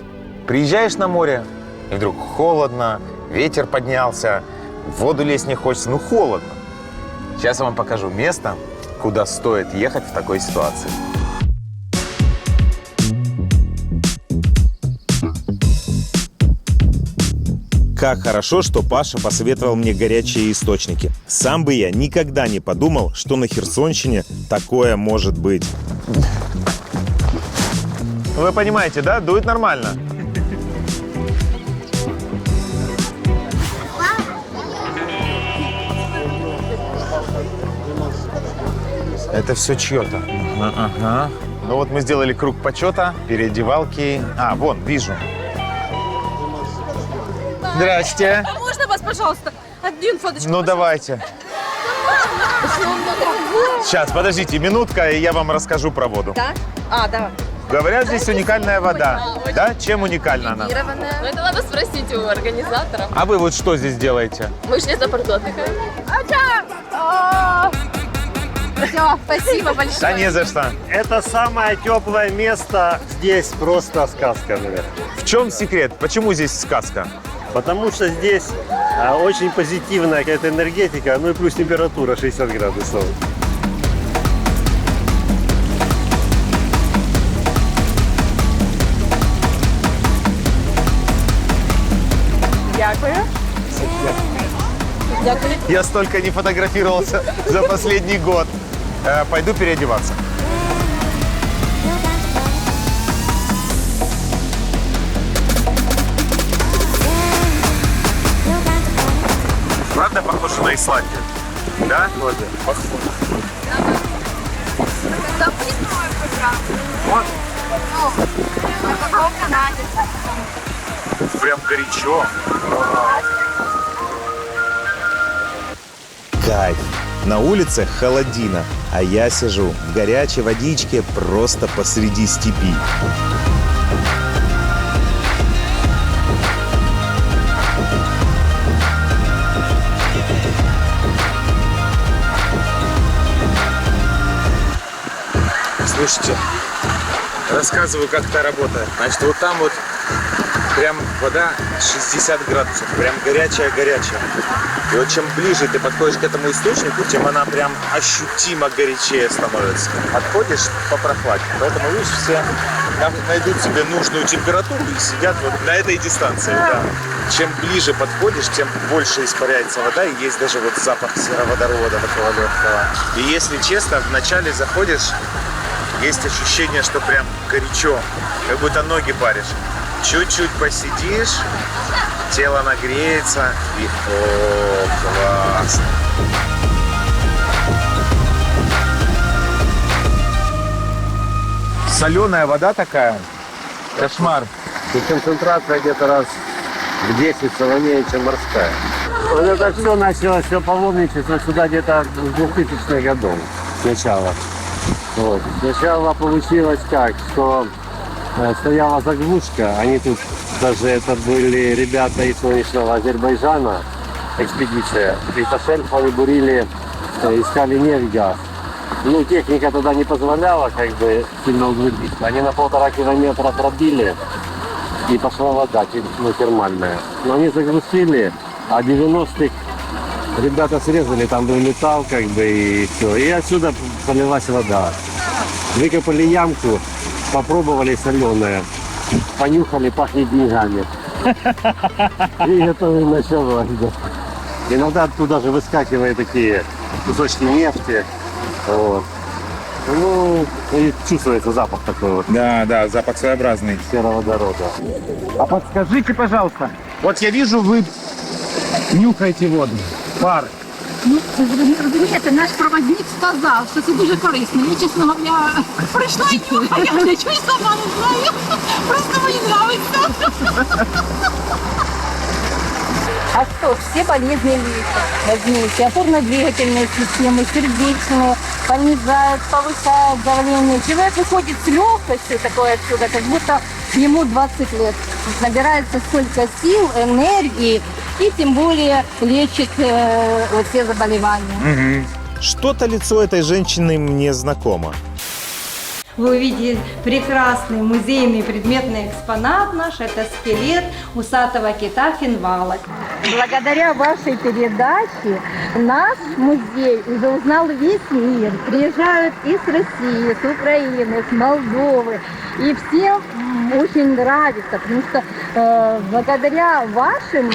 Приезжаешь на море, и вдруг холодно, ветер поднялся, в воду лезть не хочется, ну холодно. Сейчас я вам покажу место, куда стоит ехать в такой ситуации. Как хорошо, что Паша посоветовал мне горячие источники. Сам бы я никогда не подумал, что на Херсонщине такое может быть. Вы понимаете, да? Дует нормально. Это все чье-то. Ага. Ну вот мы сделали круг почета, переодевалки. А, вон, вижу. Здрасте. А можно вас, пожалуйста, один фоточку? Ну, давайте. Сейчас, подождите, минутка, и я вам расскажу про воду. Да? А, давай. Говорят, здесь уникальная вода. Да? Чем уникальна она? Ну, это надо спросить у организаторов. А вы вот что здесь делаете? Мы шли за порту отдыхаем. Все, спасибо большое. Да не за что. Это самое теплое место здесь, просто сказка, наверное. В чем секрет? Почему здесь сказка? Потому что здесь очень позитивная какая-то энергетика, ну и плюс температура 60 градусов. Дякую. Дякую. Я столько не фотографировался за последний год. Пойду переодеваться. Правда похоже на Исландию? Да? Похоже. Вот. Прям горячо. Кайф. На улице холодина, а я сижу в горячей водичке просто посреди степи. Слушайте, рассказываю, как это работает. Значит, вот там вот прям вода 60 градусов, прям горячая-горячая. И вот чем ближе ты подходишь к этому источнику, тем она прям ощутимо горячее становится. Отходишь попрохладнее. Поэтому, видишь, все найдут себе нужную температуру и сидят вот на этой дистанции. Да. Чем ближе подходишь, тем больше испаряется вода, и есть даже вот запах сероводорода такого легкого. И если честно, вначале заходишь, Есть ощущение, что прям горячо, как будто ноги паришь. Чуть-чуть посидишь, тело нагреется и о, класс. Соленая вода такая. Кошмар. И концентрация где-то раз в 10 солонее, чем морская. Вот это все началось, все паломничество сюда где-то в 2000-х годах сначала. Вот. Сначала получилось как, что стояла заглушка, они тут даже это были ребята из солнечного Азербайджана, экспедиция. И по шельфу они бурили, искали нефть, газ. Ну, техника тогда не позволяла как бы сильно углубиться. Они на 1,5 километра пробили, и пошла вода, ну, термальная. Но они заглушили, а 90-х ребята срезали, там был металл, как бы, и все. И отсюда полилась вода. Выкопали ямку, попробовали соленое, понюхали, пахнет деньгами. И это началось. Иногда оттуда же выскакивают такие кусочки нефти. Вот. Ну, и чувствуется запах такой вот. Да, да, запах своеобразный. Сероводорода. А подскажите, пожалуйста, вот я вижу, вы нюхаете воду, пар. Ну, розумієте, наш проводник сказав, що це дуже корисно. Я, чесно говоря, прийшла і нюхаю, я нічого сама не знаю. Просто мені подобається. А что, все болезни лечат. Возьмите опорно-двигательную систему, сердечную, понижают, повышают давление. Человек выходит с легкостью такой отсюда, как будто ему 20 лет. Набирается столько сил, энергии и тем более лечит вот все заболевания. Угу. Что-то лицо этой женщины мне знакомо. Вы увидите прекрасный музейный предметный экспонат наш. Это скелет усатого кита Финвала. Благодаря вашей передаче наш музей уже узнал весь мир. Приезжают и с России, с Украины, с Молдовы. И всем очень нравится, потому что благодаря вашим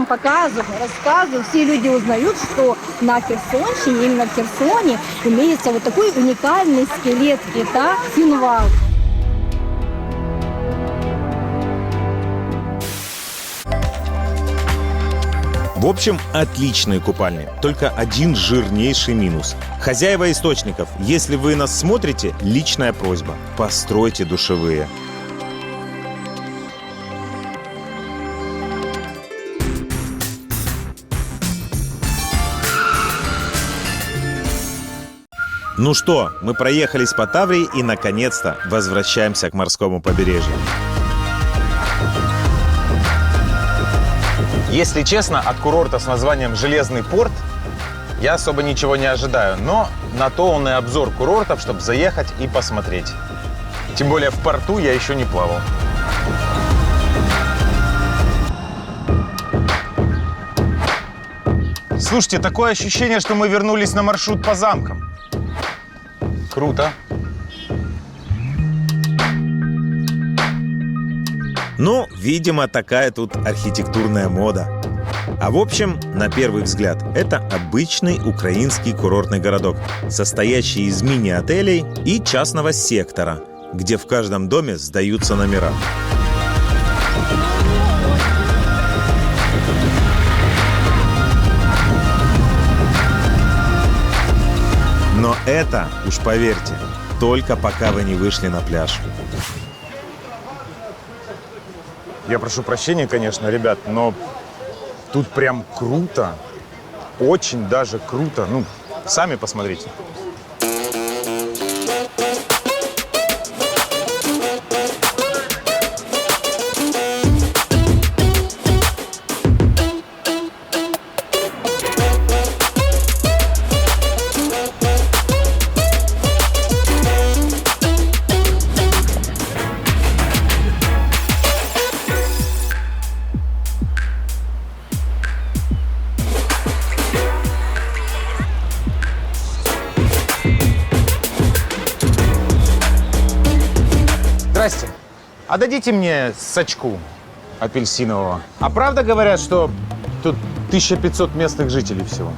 показам, рассказу, все люди узнают, что на Херсонщине, именно в Херсоне, имеется вот такой уникальный скелет кита Финвал. В общем, отличные купальни. Только один жирнейший минус. Хозяева источников, если вы нас смотрите, личная просьба – постройте душевые. Ну что, мы проехались по Таврии и, наконец-то, возвращаемся к морскому побережью. Если честно, от курорта с названием «Железный порт» я особо ничего не ожидаю, но на то он и обзор курортов, чтобы заехать и посмотреть. Тем более в порту я еще не плавал. Слушайте, такое ощущение, что мы вернулись на маршрут по замкам. Круто. Ну, видимо, такая тут архитектурная мода. А в общем, на первый взгляд, это обычный украинский курортный городок, состоящий из мини-отелей и частного сектора, где в каждом доме сдаются номера. Но это, уж поверьте, только пока вы не вышли на пляж. Я прошу прощения, конечно, ребят, но тут прям круто. Очень даже круто. Ну, сами посмотрите. Здрасте. А дадите мне сачку апельсинового. А правда говорят, что тут 1500 местных жителей всего?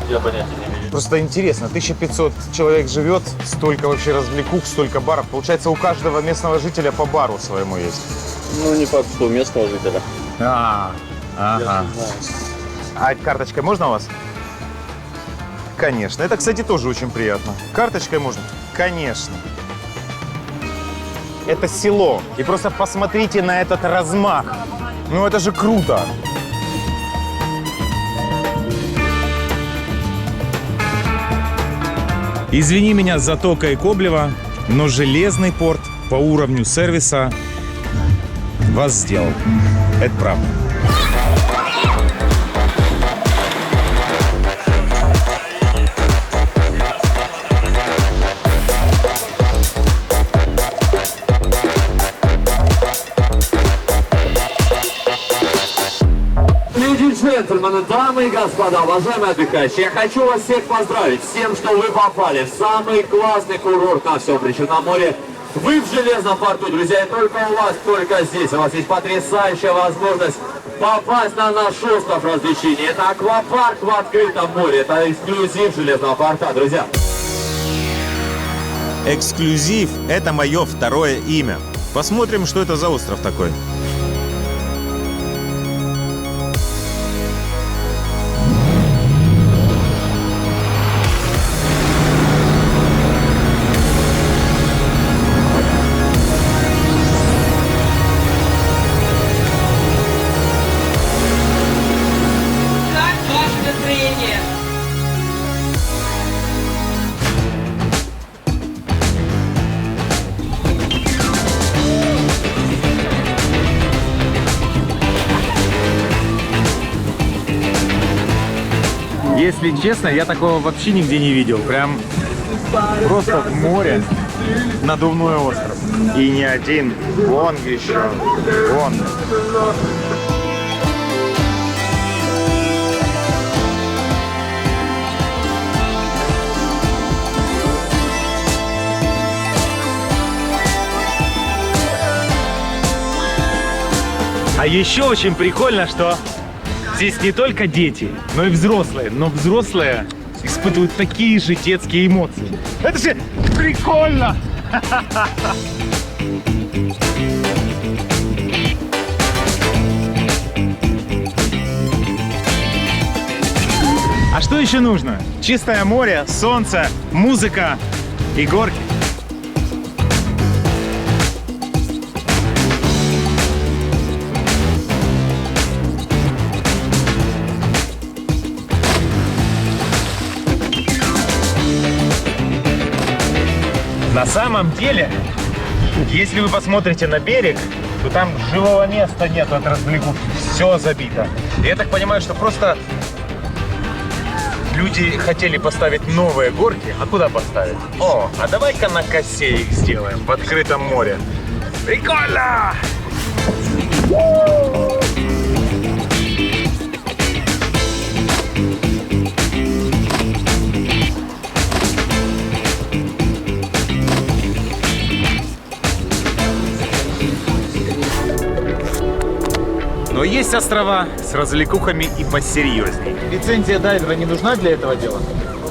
Я понятия не имею. Просто интересно, 1500 человек живет, столько вообще развлекух, столько баров. Получается, у каждого местного жителя по бару своему есть. Ну, не факт, что у местного жителя. Ага. А карточкой можно у вас? Конечно. Это, кстати, тоже очень приятно. Карточкой можно? Конечно. Это село. И просто посмотрите на этот размах. Ну, это же круто. Извини меня за Тока и Коблева, но железный порт по уровню сервиса вас сделал. Это правда. Джентльмены, дамы и господа, уважаемые отдыхающие, я хочу вас всех поздравить с тем, что вы попали в самый классный курорт на всем Причерноморье. Вы в Железном порту, друзья, и только у вас, только здесь. У вас есть потрясающая возможность попасть на наш остров развлечений. Это аквапарк в открытом море, это эксклюзив Железного порта, друзья. Эксклюзив – это мое второе имя. Посмотрим, что это за остров такой. Если честно, я такого вообще нигде не видел. Прям просто в море надувной остров. И не один. Вон еще. Вон. А еще очень прикольно, что здесь не только дети, но и взрослые. Но взрослые испытывают такие же детские эмоции. Это же прикольно! А что еще нужно? Чистое море, солнце, музыка и горки. На самом деле, если вы посмотрите на берег, то там живого места нет от развлекухи. Все забито. И я так понимаю, что просто люди хотели поставить новые горки. А куда поставить? О, а давай-ка на косе их сделаем в открытом море. Прикольно! Но есть острова с развлекухами и посерьезней. Лицензия дайвера не нужна для этого дела?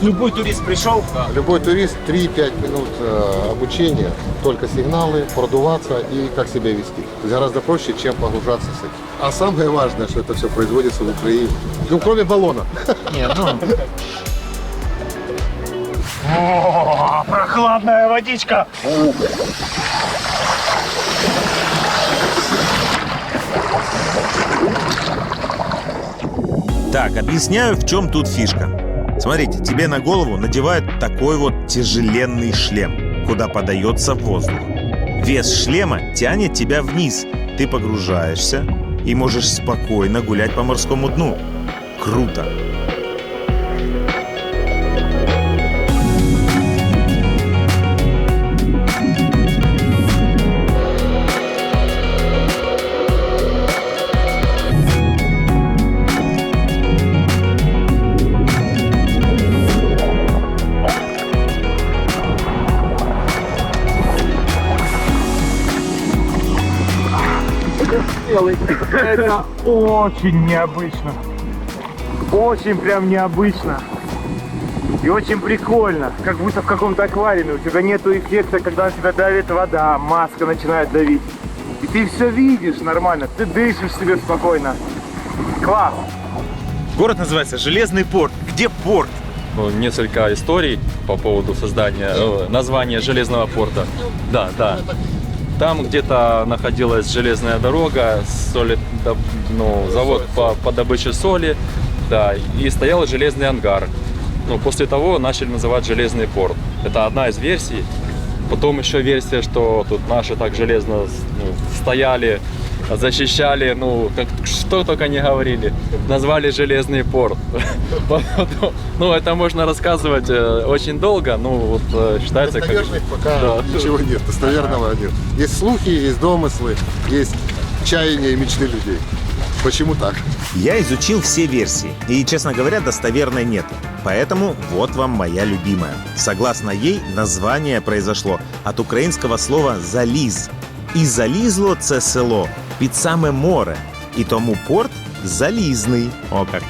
Любой турист пришел? Да, любой турист 3-5 минут обучения, только сигналы, продуваться и как себя вести. То есть гораздо проще, чем погружаться с этим. А самое важное, что это все производится в Украине. Ну, кроме баллона. Нет, ну... О, прохладная водичка! Так, объясняю, в чем тут фишка. Смотрите, тебе на голову надевают такой вот тяжеленный шлем, куда подается воздух. Вес шлема тянет тебя вниз. Ты погружаешься и можешь спокойно гулять по морскому дну. Круто! Это очень необычно. Очень прям необычно. И очень прикольно, как будто в каком-то аквариуме. У тебя нету эффекта, когда на тебя давит вода, маска начинает давить. И ты все видишь нормально, ты дышишь себе спокойно. Класс! Город называется Железный порт. Где порт? Несколько историй по поводу создания названия Железного порта. Да. Там где-то находилась железная дорога, завод по добыче соли, да, и стоял железный ангар. После того начали называть Железный порт. Это одна из версий. Потом еще версия, что тут наши так железно стояли, защищали, что только не говорили. Назвали Железный порт. Это можно рассказывать очень долго, считается как... Достоверных пока ничего нет, достоверного нет. Есть слухи, есть домыслы, есть чаяния и мечты людей. Почему так? Я изучил все версии, и, честно говоря, достоверной нет. Поэтому вот вам моя любимая. Согласно ей, название произошло от украинского слова «заліз». І залізло – це село під саме море. І тому порт залізний. О как.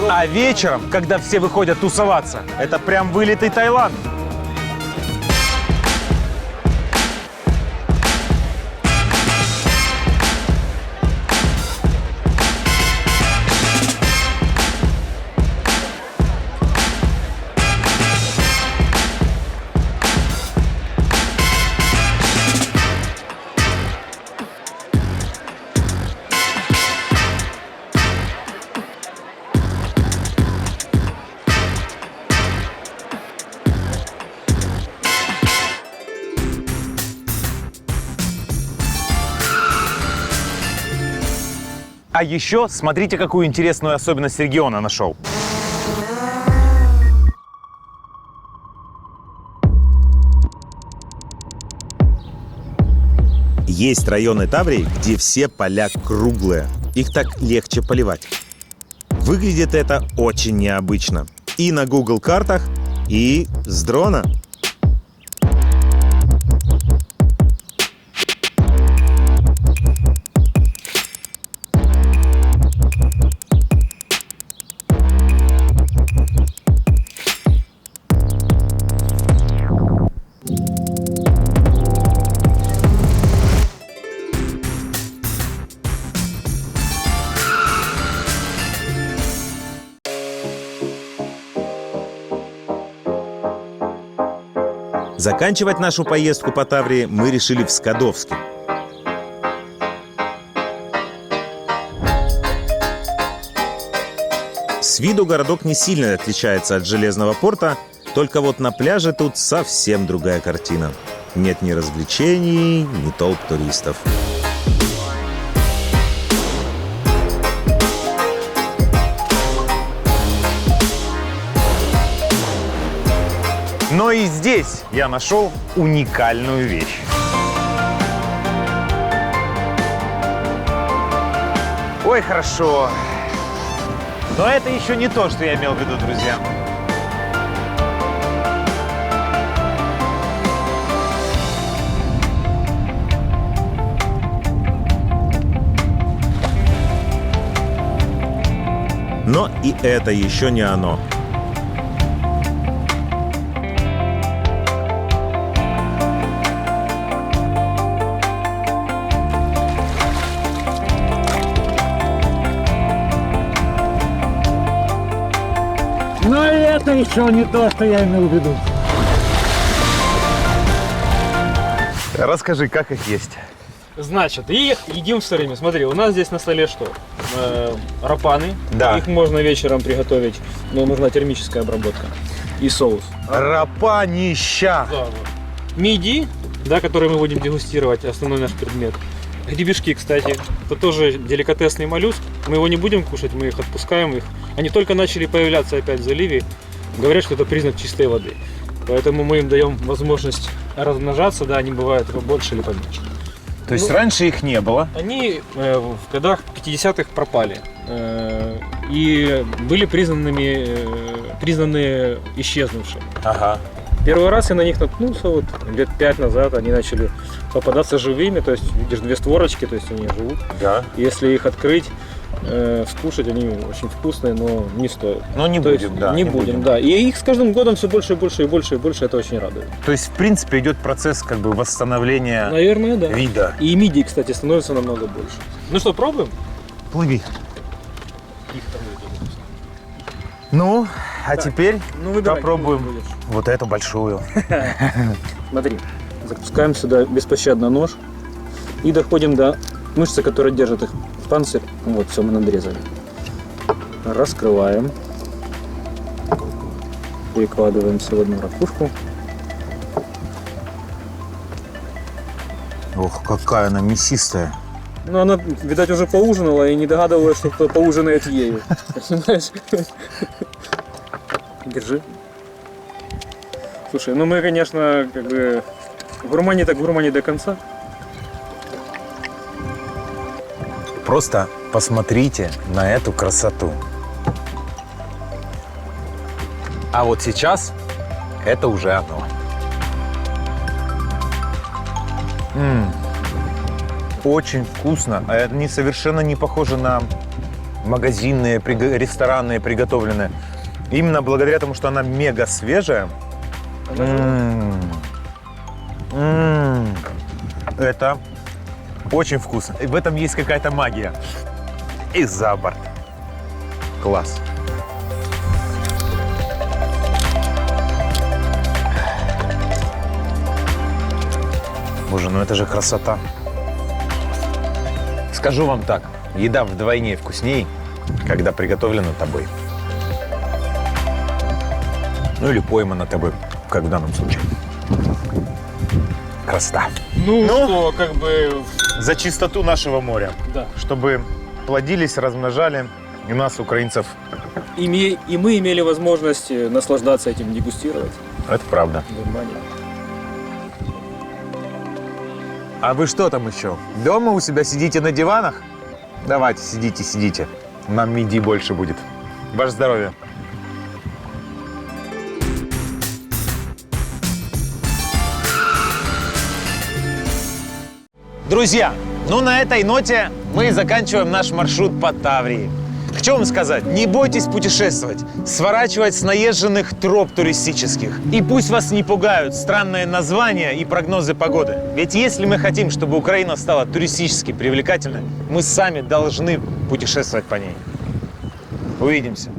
А вечером, когда все выходят тусоваться, это прям вылитый Таиланд. А еще смотрите, какую интересную особенность региона нашел. Есть районы Таврии, где все поля круглые. Их так легче поливать. Выглядит это очень необычно. И на Google картах, и с дрона. Заканчивать нашу поездку по Таврии мы решили в Скадовске. С виду городок не сильно отличается от Железного порта, только вот на пляже тут совсем другая картина. Нет ни развлечений, ни толп туристов. Но и здесь я нашел уникальную вещь. Ой, хорошо. Но это еще не то, что я имел в виду, друзья. Но и это еще не оно. Но это еще не то, что я имел в виду. Расскажи, как их есть? Значит, их едим все время. Смотри, у нас здесь на столе что? Рапаны. Да. Их можно вечером приготовить, но нужна термическая обработка. И соус. Рапанища. Да, вот. Мидии, да, которые мы будем дегустировать, основной наш предмет. Гребешки, кстати, это тоже деликатесный моллюск. Мы его не будем кушать, мы их отпускаем. Они только начали появляться опять в заливе. Говорят, что это признак чистой воды. Поэтому мы им даем возможность размножаться, да, они бывают побольше или поменьше. То есть раньше их не было? Они в годах 50-х пропали и были признаны исчезнувшими. Ага. Первый раз я на них наткнулся вот лет 5 назад, они начали попадаться живыми, то есть видишь две створочки, то есть они живут. Да. Если их открыть, скушать, они очень вкусные, но не стоит. Но не То будем, есть да. Не будем, да. И их с каждым годом все больше и больше и больше и больше, это очень радует. То есть, в принципе, идет процесс как бы восстановления Наверное, да. вида. И мидий, кстати, становится намного больше. Ну что, пробуем? Плыви. Ну, а теперь выбирай, попробуем какую будешь. вот эту большую. Смотри, запускаем сюда беспощадно нож и доходим до мышцы, которая держит их в панцирь. Вот, все, мы надрезали. Раскрываем. Перекладываем все в одну ракушку. Ох, какая она мясистая. Ну, она, видать, уже поужинала и не догадывалась, что кто поужинает ею. Понимаешь? Держи. Слушай, ну мы, конечно, как бы гурмани так гурмани до конца. Просто посмотрите на эту красоту. А вот сейчас это уже оно. Очень вкусно. Они совершенно не похожи на магазинные, ресторанные, приготовленные. Именно благодаря тому, что она мега свежая. Это очень вкусно. И в этом есть какая-то магия. И за борт. Класс. Боже, ну это же красота. Скажу вам так, еда вдвойне вкусней, когда приготовлена тобой. Ну или поймана тобой, как в данном случае. Красота. Ну что, как бы... За чистоту нашего моря. Да. Чтобы плодились, размножали и нас, украинцев. И мы имели возможность наслаждаться этим, дегустировать. Это правда. Гурмани. А вы что там еще? Дома у себя сидите на диванах? Давайте, сидите, сидите. Нам мидий больше будет. Ваше здоровье. Друзья, ну на этой ноте мы заканчиваем наш маршрут по Таврии. Что вам сказать? Не бойтесь путешествовать, сворачивать с наезженных троп туристических. И пусть вас не пугают странные названия и прогнозы погоды. Ведь если мы хотим, чтобы Украина стала туристически привлекательной, мы сами должны путешествовать по ней. Увидимся.